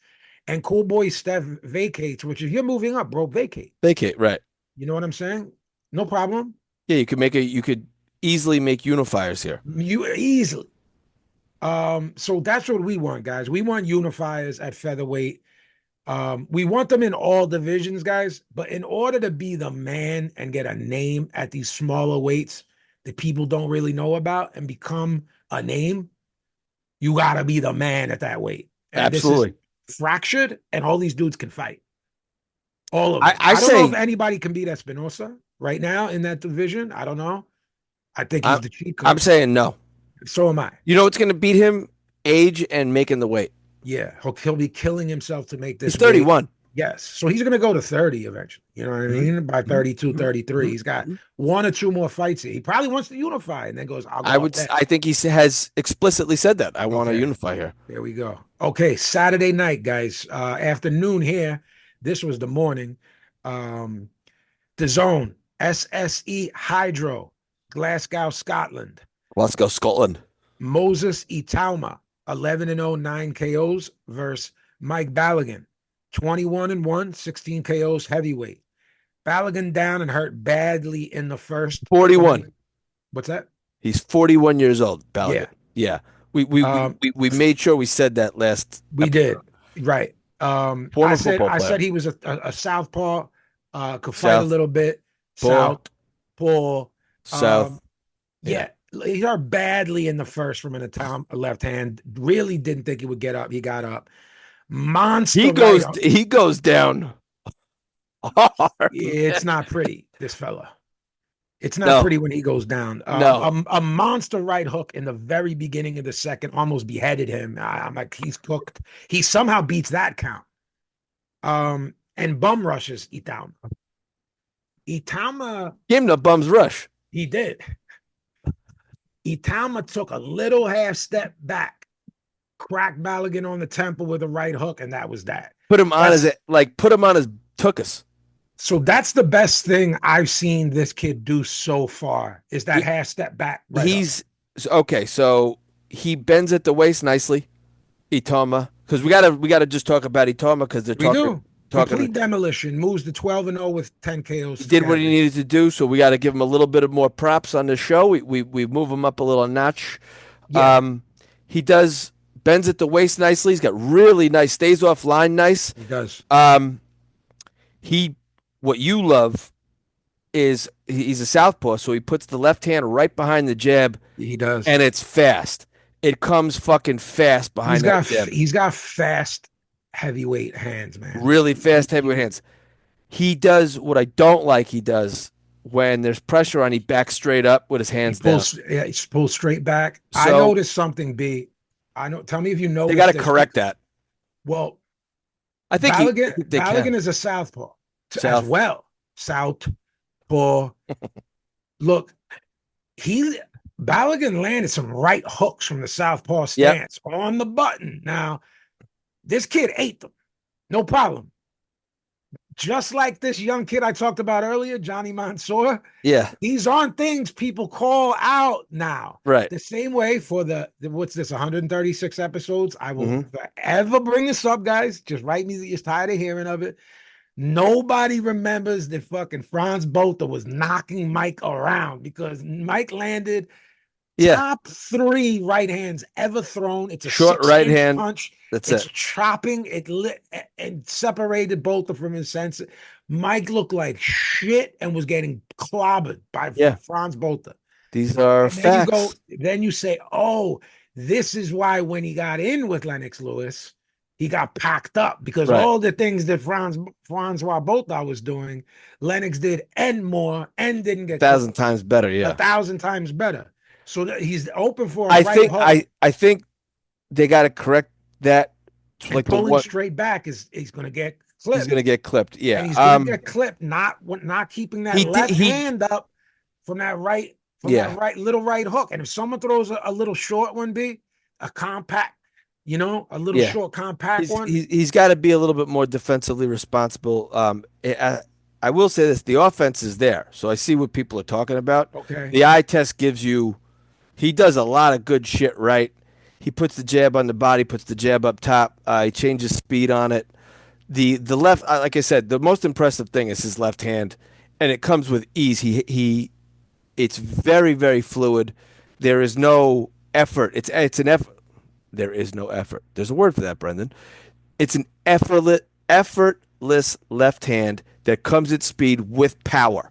and Cool Boy Steph vacates, which if you're moving up, bro, vacate. Vacate, right. You know what I'm saying? No problem. Yeah, you could easily make unifiers here. You easily. So that's what we want, guys. We want unifiers at featherweight. We want them in all divisions, guys. But in order to be the man and get a name at these smaller weights that people don't really know about and become a name, you gotta be the man at that weight. And Absolutely. This is fractured, and all these dudes can fight. All of them. I don't know if say anybody can beat Espinosa right now in that division. I don't know. I think he's I'm, the cheat I'm code. saying no. So am I. You know what's going to beat him? Age and making the weight. Yeah, he'll be killing himself to make this He's weight. 31. Yes. So he's going to go to 30 eventually. You know what I mean? By 32, 33. He's got 1 or 2 more fights here. He probably wants to unify and then goes, I'll go I think he has explicitly said that. I want to Okay. unify here. There we go. Okay, Saturday night, guys. Afternoon here. This was the morning. The Zone, SSE Hydro, Glasgow, Scotland. Let's go Scotland. Moses Itauma, 11-0, 9 KOs versus Mike Balogun, 21-1, 16 KOs, heavyweight. Balogun down and hurt badly in the first 41. What's that? He's 41 years old, Balogun. Yeah. We made sure we said that last. We did. Right. Former I football player. said he was a southpaw, could fight South. a little bit. Paw. South. Yeah. He hurt badly in the first from a left hand. Really didn't think he would get up. He got up. Monster. He goes down hard. It's not pretty, this fella. It's not No. pretty when he goes down. No. A monster right hook in the very beginning of the second almost beheaded him. I'm like, he's cooked. He somehow beats that count. And bum rushes Itauma. Itauma, Gave him the bum's rush. he did. Itauma took a little half step back, cracked Balogun on the temple with a right hook, and that was that. Put him on his tuchus. So that's the best thing I've seen this kid do so far is that He half step back right up. he's okay. So he bends at the waist nicely, Itama, because we gotta just talk about Itama because they're We talking do. talking. Complete demolition, moves to 12-0 with 10 He KOs did what he together. needed to do, so we got to give him a little bit of more props on the show. We move him up a little notch. Yeah, Um, he does bends at the waist nicely. He's got really nice stays off line nice. he does. Um, he what you love is he's a southpaw, so he puts the left hand right behind the jab, He does. and it's fast. It comes fucking fast behind that jab. He's got fast heavyweight hands, man. Really fast heavyweight hands. He does what I don't like. He does when there's pressure on, he backs straight up with his He hands down. pulls, yeah, he pulls straight back. I So noticed something, B. I know. Tell me if you they got noticed to this. correct that. Well, I think they Balogun can. is a southpaw as South. well. Southpaw. Look, he Balogun landed some right hooks from the southpaw Yep. stance on the button. Now, this kid ate them, no problem. Just like this young kid I talked about earlier, Johnny Mansour. Yeah. These aren't things people call out now. Right. The same way for the what's this 136 episodes. I will Hmm. forever bring this up, guys. Just write me that you're tired of hearing of it. Nobody remembers that fucking Franz Botha was knocking Mike around because Mike landed Yeah. top three right hands ever thrown. It's a Short right 6-inch hand. punch. That's It's it. chopping. It lit and separated Botha from his sense. Mike looked like shit and was getting clobbered by Yeah. Franz Botha. These are And then you go, facts. then you say, oh, this is why when he got in with Lennox Lewis, he got packed up because Right. all the things that Francois Botha was doing, Lennox did and more and didn't get Thousand clipped times better. a Yeah. thousand times better. So that he's open for a I right think hook I think they got to correct that. and Like the pulling one straight back is he's going to get he's clipped gonna get clipped. and Yeah. he's going to get clipped not keeping that He did. left He. hand up from that right Yeah. little right hook. And if someone throws a little short one, be a compact, a little Yeah. short compact one. He's got to be a little bit more defensively responsible. I will say this: the offense is there, so I see what people are talking about. Okay. The eye test gives you. He does a lot of good shit right. He puts the jab on the body, puts the jab up top. He changes speed on it. The left, like I said, the most impressive thing is his left hand, and it comes with ease. It's very very fluid. There is no effort. It's an effort. There is no effort. There's a word for that, Brendan. It's an effortless left hand that comes at speed with power.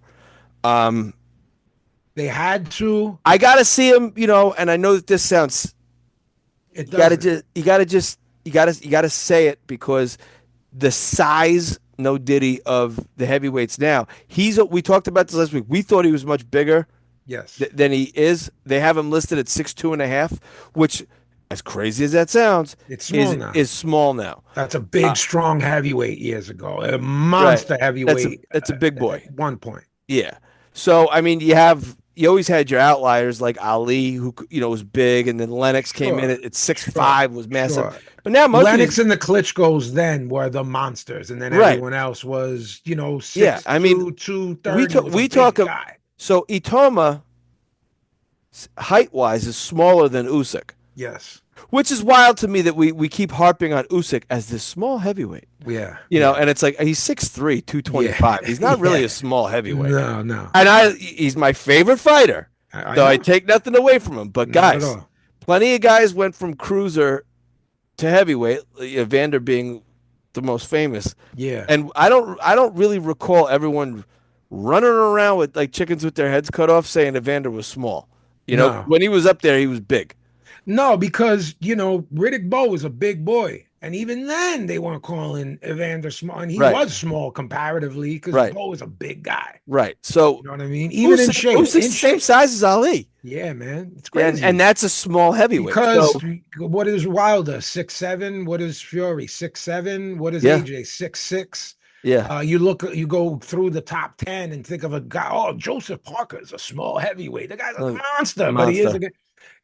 Um, They had to. I gotta see him, and I know that this sounds. It You gotta doesn't. just, you gotta say it because the size, no diddy of the heavyweights now. We talked about this last week. We thought he was much bigger Yes. than he is. They have him listed at 6'2.5", which, as crazy as that sounds, It's small now. is small now. That's a Uh, big, strong heavyweight years ago. A right. monster heavyweight That's a big boy. at one point. Yeah. So I mean, you always had your outliers like Ali, who was big, and then Lennox came in Sure. at 6'5", was massive. Sure. But now most of Lennox these, and the Klitschko's then were the monsters, and then right? everyone else was, Yeah. I mean, 6'2", we 230 talk was a we big talk of guy. so Itoma height wise is smaller than Usyk, Yes. which is wild to me that we keep harping on Usyk as this small heavyweight. Yeah. And it's like he's 6'3", 225. Yeah. He's not really Yeah. a small heavyweight. No, no. And he's my favorite fighter. I So I know. take nothing away from him. But Not at guys, all. plenty of guys went from cruiser to heavyweight, Evander being the most famous. Yeah. And I don't really recall everyone running around with like chickens with their heads cut off saying Evander was small. No. When he was up there, he was big. No, because Riddick Bowe was a big boy, and even then they weren't calling Evander small, and he Right. was small comparatively because Right. Bowe was a big guy. Right. So You know what I mean? Even in shape. Usyk's the same size as Ali. Yeah, man, it's And crazy. and that's a small heavyweight. Because So, what is Wilder? 6'7"? What is Fury? 6'7"? What is yeah. AJ? 6'6"? Yeah. You go through the top 10 and think of a guy. Oh, Joseph Parker is a small heavyweight. The guy's a monster, but he is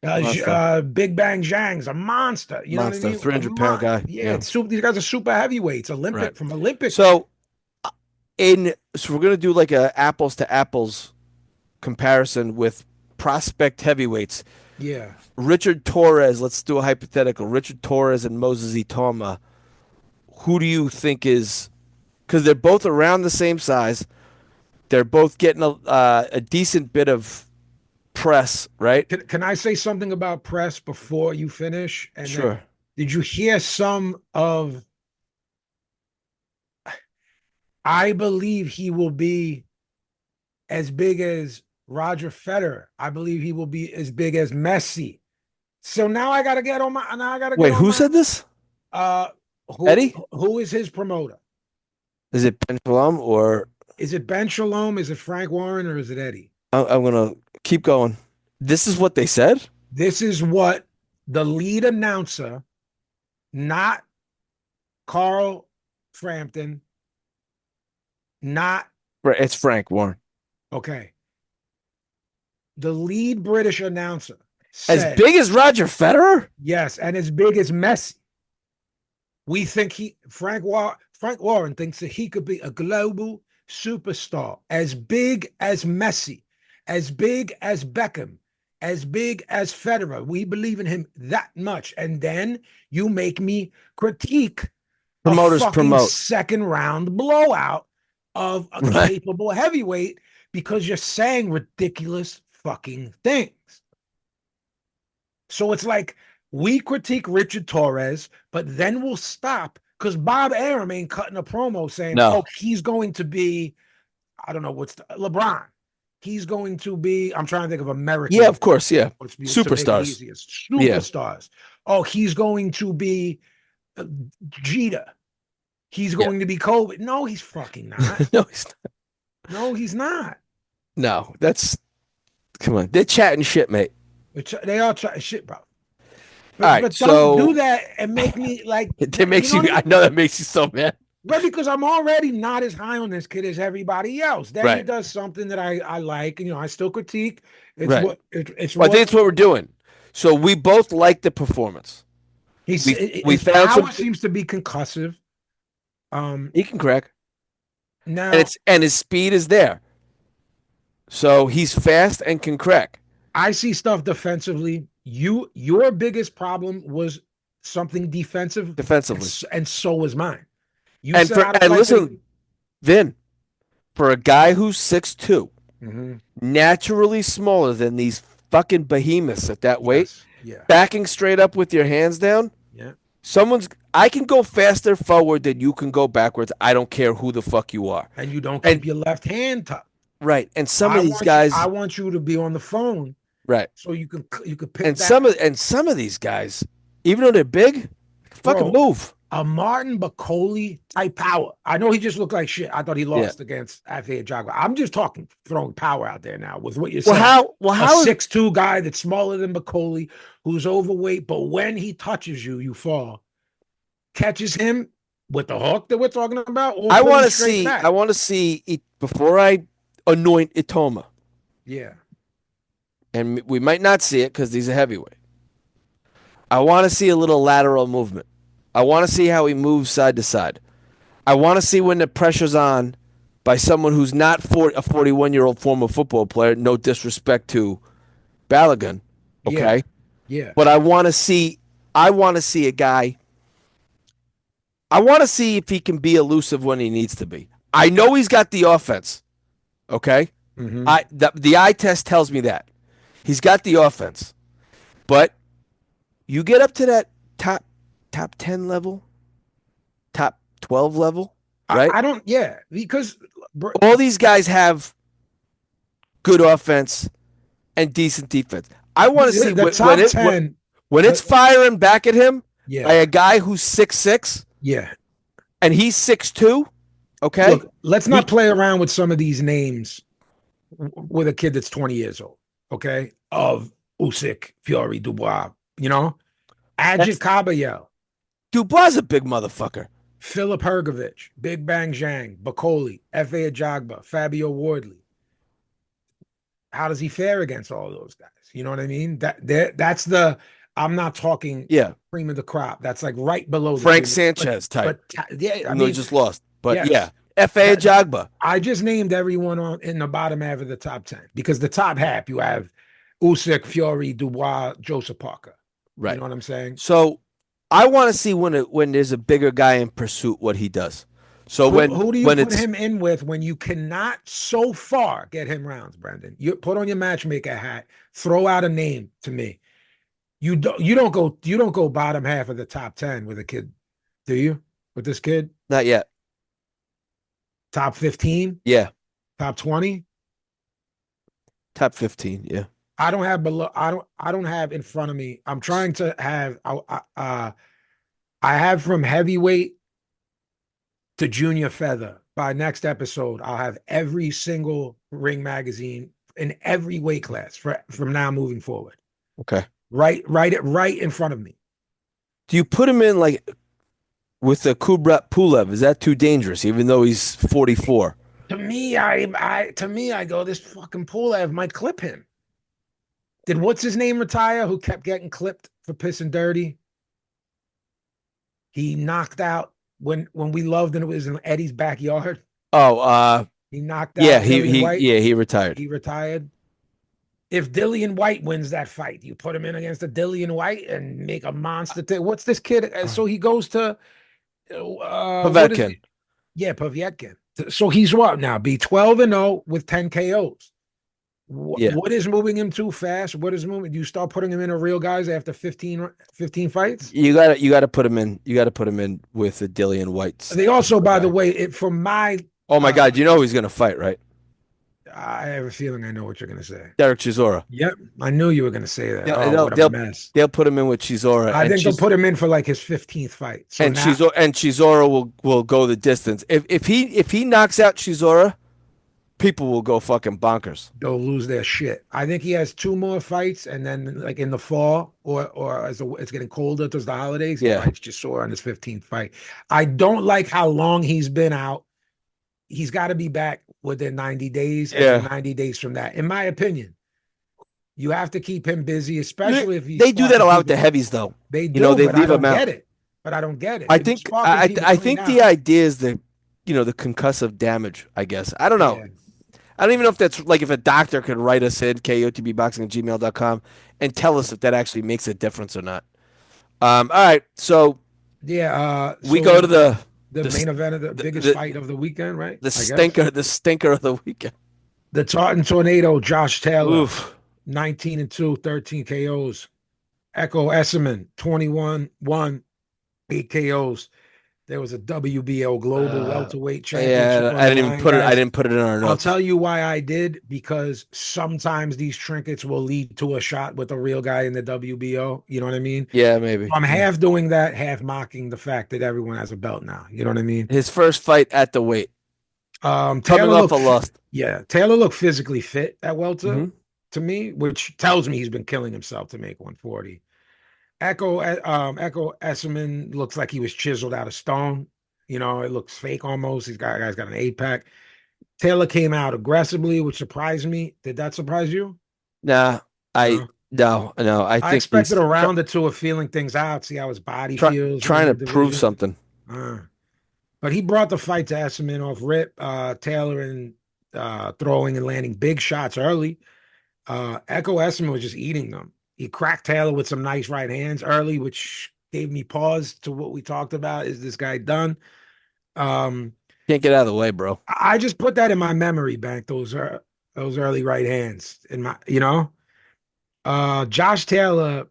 Monster. Big Bang Zhang's a monster. You know what I Monster. mean? 300-pound guy. Yeah, these guys are super heavyweights. Right. From Olympic. So So we're gonna do like a apples to apples comparison with prospect heavyweights. Yeah. Richard Torres, let's do a hypothetical. Richard Torres and Moses Itauma. Who do you think is, because they're both around the same size. They're both getting a decent bit of press, right? Can I say something about press before you finish? And then, Sure. did you hear some of? I believe he will be as big as Roger Federer. I believe he will be as big as Messi. So now I gotta get on my. Now I gotta get Wait, on who my. said this? Uh, Eddie? who is his promoter? Is it Ben Shalom or Is it Ben Shalom? Is it Frank Warren? Or is it Eddie? I'm gonna keep going. This is what they said? This is what the lead announcer, not Carl Frampton, not Right, it's Frank Warren. okay. The lead British announcer As said, big as Roger Federer? yes, and as big as Messi. We think Frank Warren thinks that he could be a global superstar, as big as Messi, as big as Beckham, as big as Federer. We believe in him that much. And then you make me critique a Promoters fucking promote. second round blowout of a Right. capable heavyweight because you're saying ridiculous fucking things. So it's like we critique Richard Torres, but then we'll stop because Bob Arum ain't cutting a promo saying, No. oh, he's going to be, I don't know, LeBron. He's going to be, I'm trying to think of Yeah, American, of course, yeah. to make it Superstars. easiest, Yeah. superstars. Oh, he's going to be Jeter. He's Yeah. going to be Kobe. No, he's fucking not. No, he's not. No, he's not. No, come on. They're chatting shit, mate. They all try shit, bro. All right, But don't so do that and make me like, it makes you know you, what I I mean? know that makes you so mad. But because I'm already not as high on this kid as everybody else. Then he Right. does something that I like, and I still critique. It's Right. what it's Well, I think what it's what we're doing. So we both like the performance. he's We his found power some. seems to be concussive. He can crack, and Now it's his speed is there. So he's fast and can crack I see stuff defensively. Your biggest problem was something defensive, defensively. and so was mine. You And said I don't like listen, Vin, for a guy who's 6'2", Mhm. naturally smaller than these fucking behemoths at that weight, Yes, yeah, backing straight up with your hands down, yeah. I can go faster forward than you can go backwards. I don't care who the fuck you are. And you don't And keep your left hand tucked. right, and some of these I guys, want you to be on the phone right, so you could pick and that, some of these guys, even though they're big, fucking bro. move. A Martin Bacoli type power. I know he just looked like shit. I thought he Yeah. lost against Afia Jagba. I'm just throwing power out there now with what you're Well, saying. how A is 6'2" guy that's smaller than Bacoli, who's overweight, but when he touches you, you fall. Catches him with the hook that we're talking about, or I put want him to straight see? back. I want to see it before I anoint Itoma, Yeah. and we might not see it because he's a heavyweight. I want to see a little lateral movement. I want to see how he moves side to side. I want to see when the pressure's on by someone who's not a 41-year-old former football player. No disrespect to Balogun, Yeah. okay? Yeah. But I want to see. I want to see a guy. I want to see if he can be elusive when he needs to be. I know he's got the offense. Okay, Mhm. the eye test tells me that he's got the offense, but you get up to that top 10 level, top 12 level, right? I don't, yeah, because All these guys have good offense and decent defense. I want to see the top 10, when it's firing back at him yeah, by a guy who's 6'6" yeah. and he's 6'2". Okay, Look, let's not play around with some of these names with a kid that's 20 years old, okay? Of Usyk, Fury, Dubois, Ajit Kabayel, Dubois is a big motherfucker. Philip Hergovich, Big Bang Zhang, Bacoli, F.A. Ajagba, Fabio Wardley. How does he fare against all those guys? You know what I mean? That's I'm not talking cream of the crop. That's like right below Frank the Sanchez type. But yeah, I No, he mean, just lost. But yes. yeah. F.A. That Jagba. I just named everyone on in the bottom half of the top 10 because the top half you have Usyk, Fury, Dubois, Joseph Parker. You Right. know what I'm saying? So I want to see when there's a bigger guy in pursuit what he does. So Who do you when put it's him in with when you cannot so far get him rounds, Brendan? You put on your matchmaker hat, throw out a name to me. You don't go bottom half of the top 10 with a kid, do you? With this kid? not yet. Top 15, Yeah, top 20? top 15. Yeah. I don't have below. I don't have in front of me. I'm trying to have. I have from heavyweight to junior feather. By next episode, I'll have every single ring magazine in every weight class from now moving forward. Okay. Right in front of me. Do you put him in like with the Kubrat Pulev? Is that too dangerous? Even though he's 44. To me, I go, this fucking Pulev might clip him. Did what's his name retire? Who kept getting clipped for pissing dirty? He knocked out when we loved and it was in Eddie's backyard. Oh, He knocked yeah, out Dillian White. he retired. He retired. If Dillian White wins that fight, you put him in against a Dillian White and make a monster thing. What's this kid? So he goes to what is Povetkin. it? Yeah, Povetkin. So he's what now? Be 12-0 with 10 KOs. Yeah. What is moving him too fast? What is moving? Do you start putting him in a real guys after 15 fights? You gotta put him in. You gotta put him in with the Dillian Whites. They also, by the way, from my Oh my God, you know he's gonna fight, right? I have a feeling I know what you're going to say. Derek Chisora. Yep, I knew you were going to say that. Yeah, Oh, what a mess. they'll put him in with Chisora. I think they'll put him in for like his 15th fight. So and now Chisora will go the distance. If he knocks out Chisora, people will go fucking bonkers. they'll lose their shit. I think he has two more fights, and then like in the fall or as it's getting colder towards the holidays, he Yeah. fights Chisora on his 15th fight. I don't like how long he's been out. He's got to be back within 90 days, and then 90 days from that. In my opinion, you have to keep him busy, especially if he's They do that a lot with people. the heavies, though. They do, You know, they but leave I him don't out. get it. But I don't get it. I If he's think sparking people I coming think the out, idea is the concussive damage, I guess. I don't know. yeah. I don't even know if that's like if a doctor could write us in kotbboxing@gmail.com and tell us if that actually makes a difference or not. All right, so Yeah, we so go to the main event of the biggest fight of the weekend, right? the I guess stinker of the weekend. the Tartan Tornado, Josh Taylor, Oof. 19-2, 13 KOs. Ekow Essuman, 21-1, 8 KOs. There was a WBO Global Welterweight Championship Yeah, on I the didn't even line, put it. I guys. didn't put it in our I'll notes. tell you why I did, because sometimes these trinkets will lead to a shot with a real guy in the WBO. You know what I mean? Yeah, maybe. I'm half doing that, half mocking the fact that everyone has a belt now. You know what I mean? His first fight at the weight, coming Taylor off a looked, loss. yeah, Taylor looked physically fit at welter hmm to me, which tells me he's been killing himself to make 140. Ekow Essuman looks like he was chiseled out of stone. You know, it looks fake almost. Guy's got an 8-pack. Taylor came out aggressively, which surprised me. Did that surprise you? Nah, I No. no. I I think expected he's a round or two of feeling things out, see how his body feels in trying the to prove division. something. Uh, but he brought the fight to Essuman off rip. Taylor and throwing and landing big shots early. Ekow Essuman was just eating them. He cracked Taylor with some nice right hands early, which gave me pause to what we talked about. Is this guy done? Um, Can't get out of the way, bro. I just put that in my memory bank. Those early right hands in my. Josh Taylor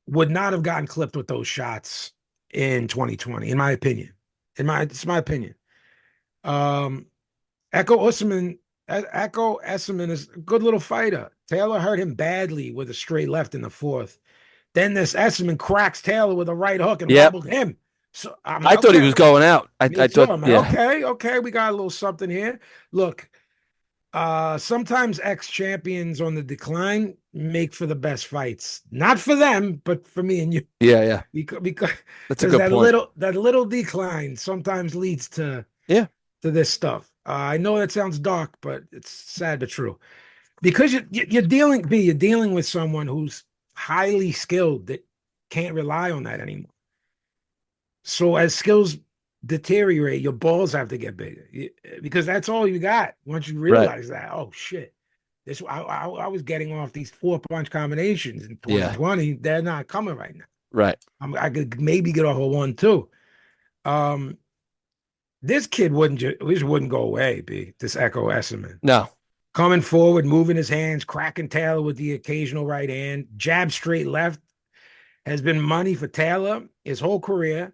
would not have gotten clipped with those shots in 2020, in my opinion. It's my opinion. Um, Ekow Essuman is a good little fighter. Taylor hurt him badly with a straight left in the fourth. Then this Essuman cracks Taylor with a right hook and Yep. wobbled him. So I'm I like, thought he okay, was going out. I me too. thought, I'm yeah. like, okay, we got a little something here. Look, sometimes ex-champions on the decline make for the best fights. Not for them, but for me and you. Yeah. Because That's a good that point. little decline sometimes leads to Yeah. this stuff. I know that sounds dark, but it's sad but true. Because you're dealing with someone who's highly skilled that can't rely on that anymore. So as skills deteriorate, your balls have to get bigger because that's all you got. Once you Right. realize that, oh shit, this I was getting off these 4 punch combinations in Yeah. 2020. They're not coming right now. Right. I could maybe get off of one too. Um, this kid wouldn't go away. This Ekow Essuman No. coming forward, moving his hands, cracking Taylor with the occasional right hand, jab straight left has been money for Taylor his whole career.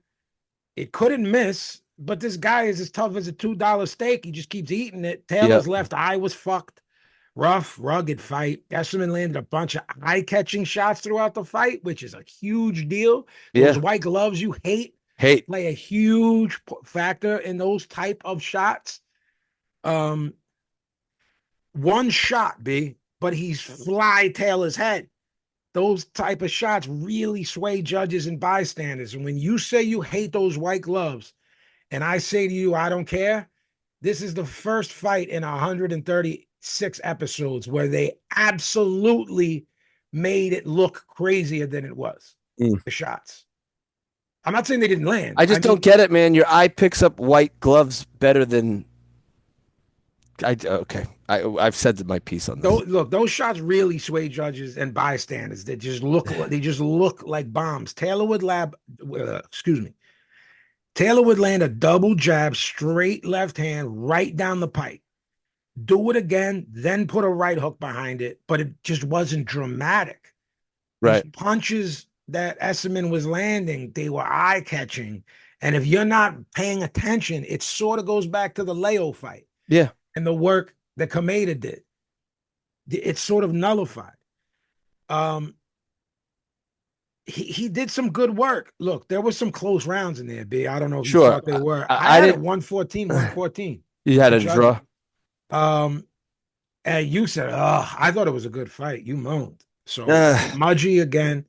It couldn't miss, but this guy is as tough as a $2 steak. He just keeps eating it. Taylor's Yep. left eye was fucked. Rough, rugged fight. Essuman landed a bunch of eye-catching shots throughout the fight, which is a huge deal. Those Yeah. white gloves you hate Hate. play a huge factor in those type of shots. One shot, but he's fly Taylor's head. Those type of shots really sway judges and bystanders. And when you say you hate those white gloves, and I say to you, I don't care, this is the first fight in 136 episodes where they absolutely made it look crazier than it was. Mm. The shots. I'm not saying they didn't land. I just don't get it, man. Your eye picks up white gloves better than I. Okay, I've said my piece on this. Those shots really sway judges and bystanders. They just look like bombs. Excuse me. Taylor would land a double jab, straight left hand, right down the pipe. Do it again, then put a right hook behind it, but it just wasn't dramatic. Right. These punches that Essuman was landing, they were eye-catching. And if you're not paying attention, it sort of goes back to the Leo fight. Yeah. And the work that Kameda did. It's sort of nullified. He did some good work. Look, there was some close rounds in there, B. I don't know if you Sure. thought they were. I I had it didn't. 114, 114. You had The a draw. And you said, oh, I thought it was a good fight. You moaned. So Uh, Mudgy again.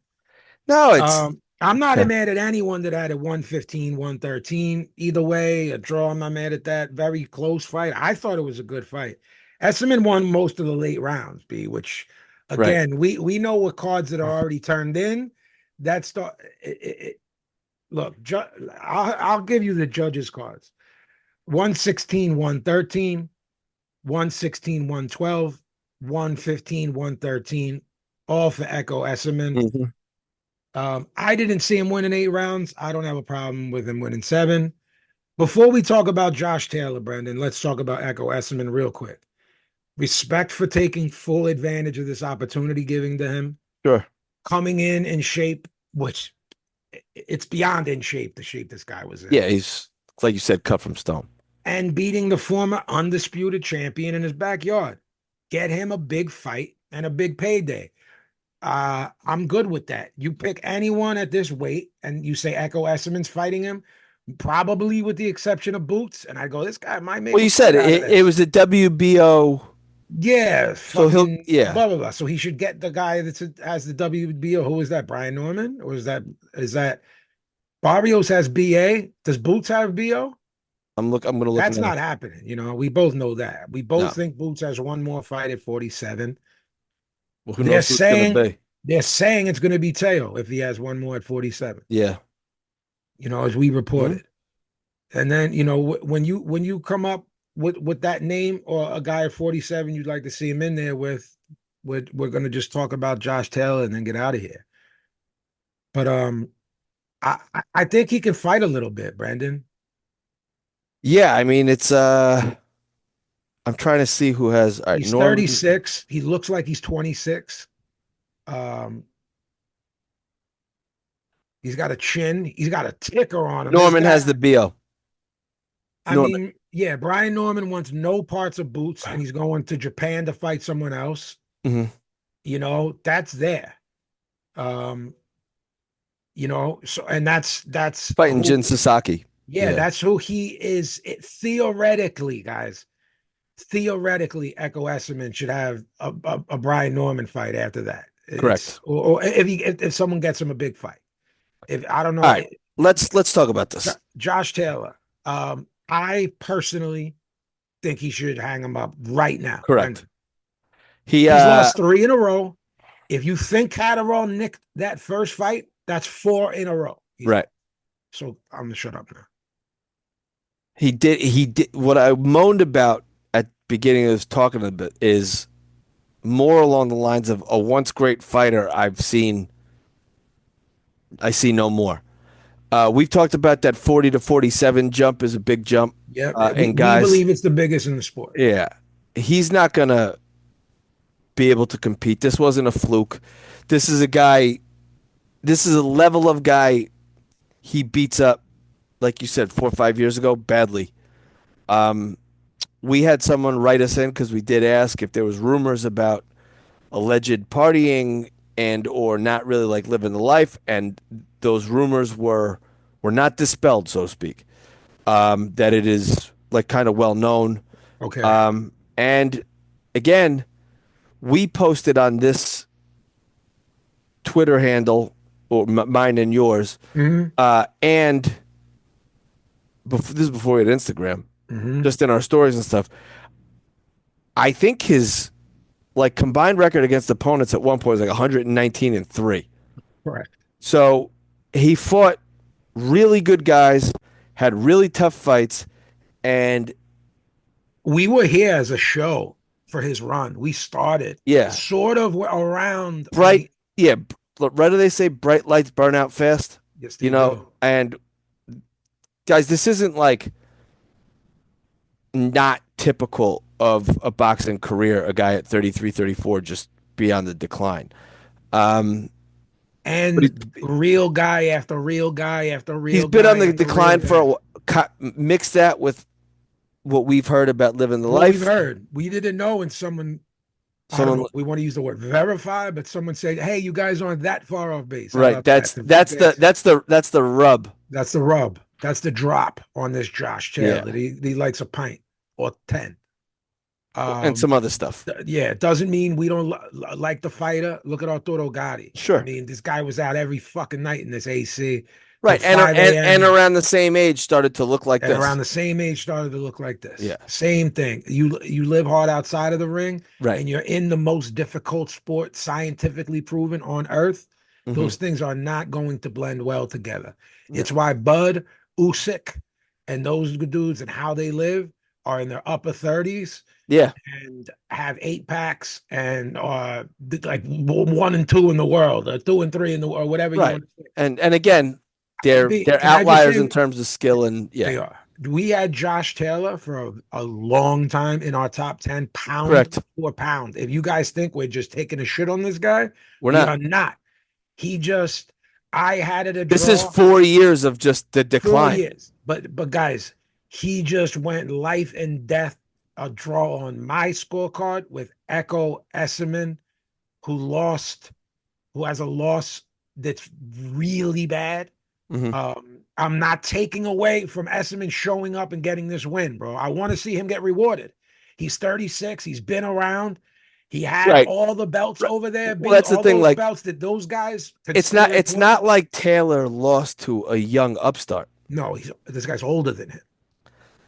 no, it's I'm not okay. mad at anyone that had a 115, 113. Either way, a draw, I'm not mad at that. Very close fight. I thought it was a good fight. Essuman won most of the late rounds, B, which Right. again, we know what cards that are already turned in. That's the look, I'll give you the judges' cards. 116, 113, 116, 112, 115, 113, all for Ekow Essuman. Mm-hmm. I didn't see him winning 8 rounds. I don't have a problem with him winning 7. Before we talk about Josh Taylor, Brendan, let's talk about Ekow Essuman real quick. Respect for taking full advantage of this opportunity given to him. Sure. Coming in shape, which it's beyond in shape, the shape this guy was in. Yeah, he's like you said, cut from stone. And beating the former undisputed champion in his backyard. Get him a big fight and a big payday. I'm good with that. You pick anyone at this weight and you say Ekow Essuman's fighting him, probably with the exception of Boots. And I go, this guy might make Well, you said it was a WBO. Yeah, So he'll fucking yeah. blah blah blah. So he should get the guy that has the WBO. Who is that? Brian Norman, or is that Barrios has BA? Does Boots have BO? I'm gonna look That's now. not happening. We both know that. We both No. think Boots has one more fight at 47. Well, who They're knows who it's gonna saying be? they're saying it's going to be Teo if he has one more at 47. Yeah. As we Mhm. reported. And then when you come up with that name or a guy at 47, you'd like to see him in there with. We're going to just talk about Josh Taylor and then get out of here. But I think he can fight a little bit, Brandon. Yeah, I mean it's I'm trying to see who has all right, He's Norman. 36. He looks like he's 26. Um, he's got a chin. He's got a ticker on him. Norman has the BO. I Norman. mean, yeah, Brian Norman wants no parts of Boots, and he's going to Japan to fight someone else. Mm-hmm. That's there. So and that's Fighting Jin Sasaki. Yeah, that's who he is. Theoretically, guys. Theoretically, Ekow Essuman should have a Brian Norman fight after that. Correct. Or if someone gets him a big fight. If I don't know. All right, let's talk about this. Josh Taylor. I personally think he should hang him up right now. Correct. He's lost 3 in a row. If you think Catterall nicked that first fight, that's 4 in a row. Right. So I'm gonna shut up now. He did what I moaned about at beginning of this talking a bit is more along the lines of a once great fighter I see no more. We've talked about that 40 to 47 jump is a big jump. Yeah, And we guys, believe it's the biggest in the sport. yeah, he's not gonna be able to compete. This wasn't a fluke. This is a guy, this is a level of guy he beats up, like you said, 4 or 5 years ago, badly. Um, we had someone write us in because we did ask if there was rumors about alleged partying and or not really like living the life, and those rumors were not dispelled, so to speak. That it is like kind of well known. Okay. And again, we posted on this Twitter handle, or mine and yours, Hmm. and this is before we had Instagram, Hmm. just in our stories and stuff. I think his like combined record against opponents at one point was like 119-3. Correct. So he fought really good guys, had really tough fights, and We were here as a show for his run. We started yeah, sort of around when bright. Yeah, right. Do they say bright lights burn out fast? yes, they do. And guys, this isn't like not typical of a boxing career. A guy at 33, 34 just be on the decline. Um, but And real guy after real guy after he's real been on guy the after real decline guy. for mix that with what we've heard about living the What we've life. heard, we didn't know, and someone, I don't Someone know, we want to use the word verify, but someone said, "Hey, you guys aren't that far off base. How right. about that?" That's the rub. That's the rub. That's the drop on this Josh Yeah, Taylor. He likes a pint or 10. and some other stuff. Yeah, it doesn't mean we don't like the fighter. Look at Arturo Gotti. I Sure. mean, this guy was out every fucking night in this AC till Right, 5 and a.m. around the same age started to look like and around this. the same age started to look like this. Yeah, Same thing. You live hard outside of the ring right. and you're in the most difficult sport scientifically proven on earth. Hmm. Those things are not going to blend well together. No. It's why Bud, Usyk, and those dudes and how they live are in their upper 30s Yeah, and have 8 packs and like 1 and 2 in the world, or 2 and 3 in the world, whatever you right. want to say. And again, they're Can I just outliers say in terms of skill and yeah, they are? We had Josh Taylor for a long time in our top 10 pound correct. for pound. If you guys think we're just taking a shit on this guy, We're we not. are not. He just, I had it a This is draw 4 years of just the four decline. years. But guys, he just went life and death a draw on my scorecard with Ekow Essuman, who lost, who has a loss that's really bad. Hmm. I'm not taking away from Essuman showing up and getting this win, bro. I want to see him get rewarded. He's 36. He's been around. He had Right. all the belts Right. over there, Well, B, that's the all thing. those Like, belts that those guys it's consider not. It's important. not like Taylor lost to a young upstart. No, this guy's older than him.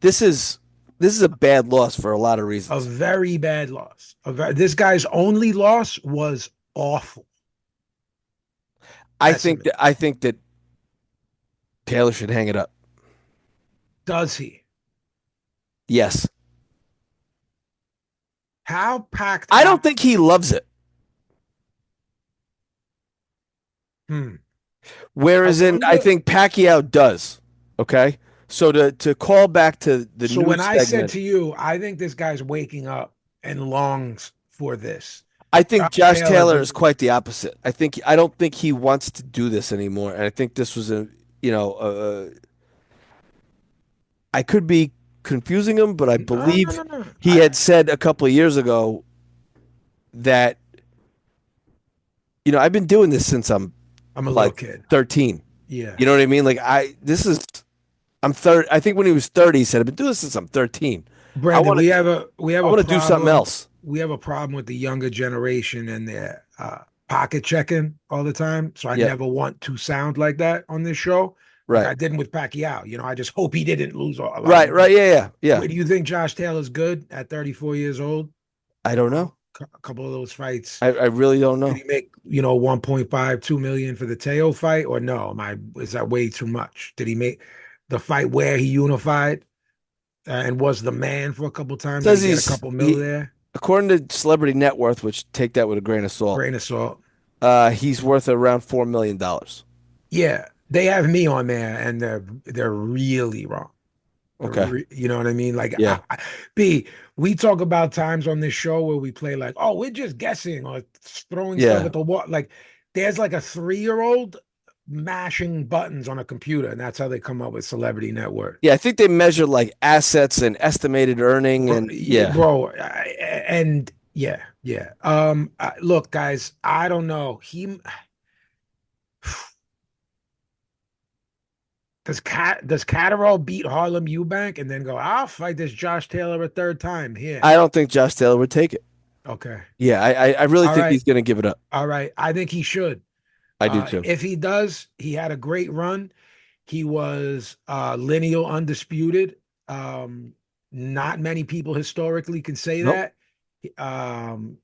This is this is a bad loss for a lot of A reasons. very bad loss. This guy's only loss was awful. Essuman. I think that Taylor should hang it up. Does he? Yes. How packed I don't out? think he loves it. Hmm. I Whereas I wonder. think Pacquiao does. Okay. So to call back to the So when news I said segment, to you, I think this guy's waking up and longs for this. I think Josh Josh Taylor Taylor does. is quite the opposite. I don't think he wants to do this anymore, and I think this was a you know I could be confusing him, but I No, no, believe no, no. he had said a couple of years ago that I've been doing this since I'm I'm a little like kid. 13. Yeah. You know what I mean? Like I'm 30. I think when he was 30, he said, I've been doing this since I'm 13. I Brandon, want to we have I a want to do something problem. else. We have a problem with the younger generation and their pocket checking all the time. So I Yeah. never want to sound like that on this show, like Right. I didn't with Pacquiao. I just hope he didn't lose a lot of Right. Right. money. Yeah. Yeah. Yeah. Where do you think Josh Taylor's good at 34 years old? I don't know. A couple of those fights. I really don't Did know. he make, 1.5, 2 million for the Teo fight? Or no? Is that way too much? Did he make the fight where he unified? and was the man for a couple times. Did he Says get a couple mil there? according to Celebrity Net Worth, which take that with a grain of salt, Grain of salt. he's worth around $4 million. Yeah, they have me on there, and they're really wrong. Okay. You know what I mean? Like, Yeah. B, we talk about times on this show where we play like, oh, we're just guessing or throwing stuff Yeah. at the wall. Like, there's like a 3-year-old mashing buttons on a computer, and that's how they come up with celebrity net worth. Yeah, I think they measure like assets and estimated earning and Yeah, yeah. bro, and yeah, yeah. Look, guys, I don't know. He does Catterall beat Harlem Eubank and then go, I'll fight this Josh Taylor a third time here. I don't think Josh Taylor would take it. Okay. Yeah, I really All think right. he's going to give it up. All right. I think he should. I do too. If he does, he had a great run. He was lineal undisputed. Um, Not many people historically can say Nope, that. Um,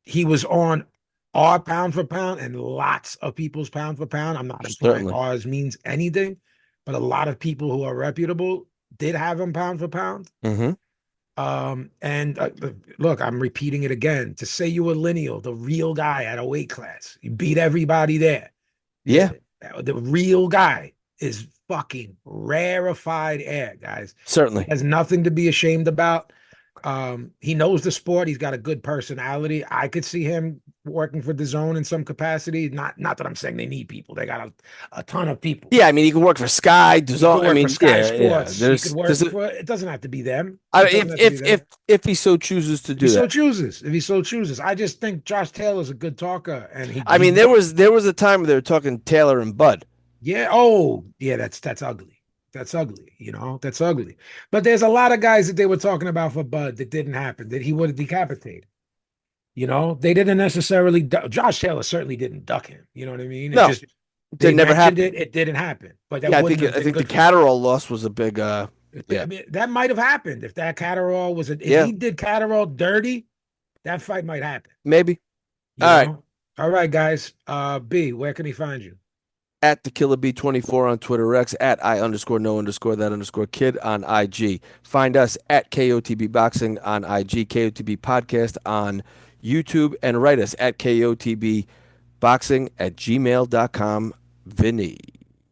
he was on our pound for pound and lots of people's pound for pound. I'm not implying certainly. ours means anything, but a lot of people who are reputable did have him pound for pound. Hmm. And look, I'm repeating it again. To say you were lineal, the real guy at a weight class, you beat everybody there. Yeah, The real guy is fucking rarefied air, guys. He certainly. has nothing to be ashamed about. He knows the sport. He's got a good personality. I could see him working for the zone in some capacity. Not that I'm saying they need people. They got a ton of people. Yeah, I mean, he can work for Sky, He could DAZN. I work for mean, Sky yeah, yeah. Sports. He could work for. It doesn't have to be them. It doesn't have to be them. If he so chooses to If he do so that. chooses. If he so chooses. I just think Josh Taylor's a good talker, and I mean, there was a time where they were talking Taylor and Bud. yeah. Oh, yeah. That's ugly. That's ugly. You know, that's ugly. But there's a lot of guys that they were talking about for Bud that didn't happen. That he would have decapitated. You know, they didn't necessarily. Josh Taylor certainly didn't duck him. You know what I mean? It No, just that they never mentioned happened. it. It didn't happen. But that Yeah, wouldn't have I been think the good for him. Catterall loss was a big I yeah. mean, that might have happened if that Catterall was if Yeah, he did Catterall dirty, that fight might happen. maybe. You All right. know. All right, guys. B, where can he find you? At the Killer B24 on Twitter X, at I underscore no underscore that underscore kid on IG. Find us at KOTB Boxing on IG, KOTB Podcast on YouTube, and write us at KOTB Boxing at gmail.com. Vinny.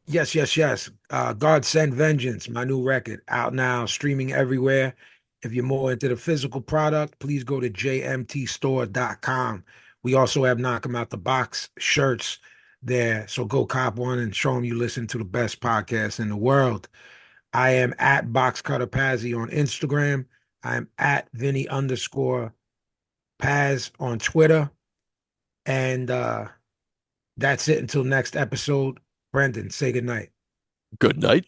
Yes, yes, yes. God Send Vengeance, my new record, out now, streaming everywhere. If you're more into the physical product, please go to jmtstore.com. We also have Knock 'em Out the Box shirts there. So go cop one and show them you listen to the best podcast in the world. I am at Box Cutter Pazzi on Instagram. I am at Vinny underscore Paz on Twitter. And that's it until next episode. Brendan, say goodnight. Good night,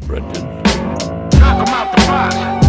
Brendan. Knock 'em out the box.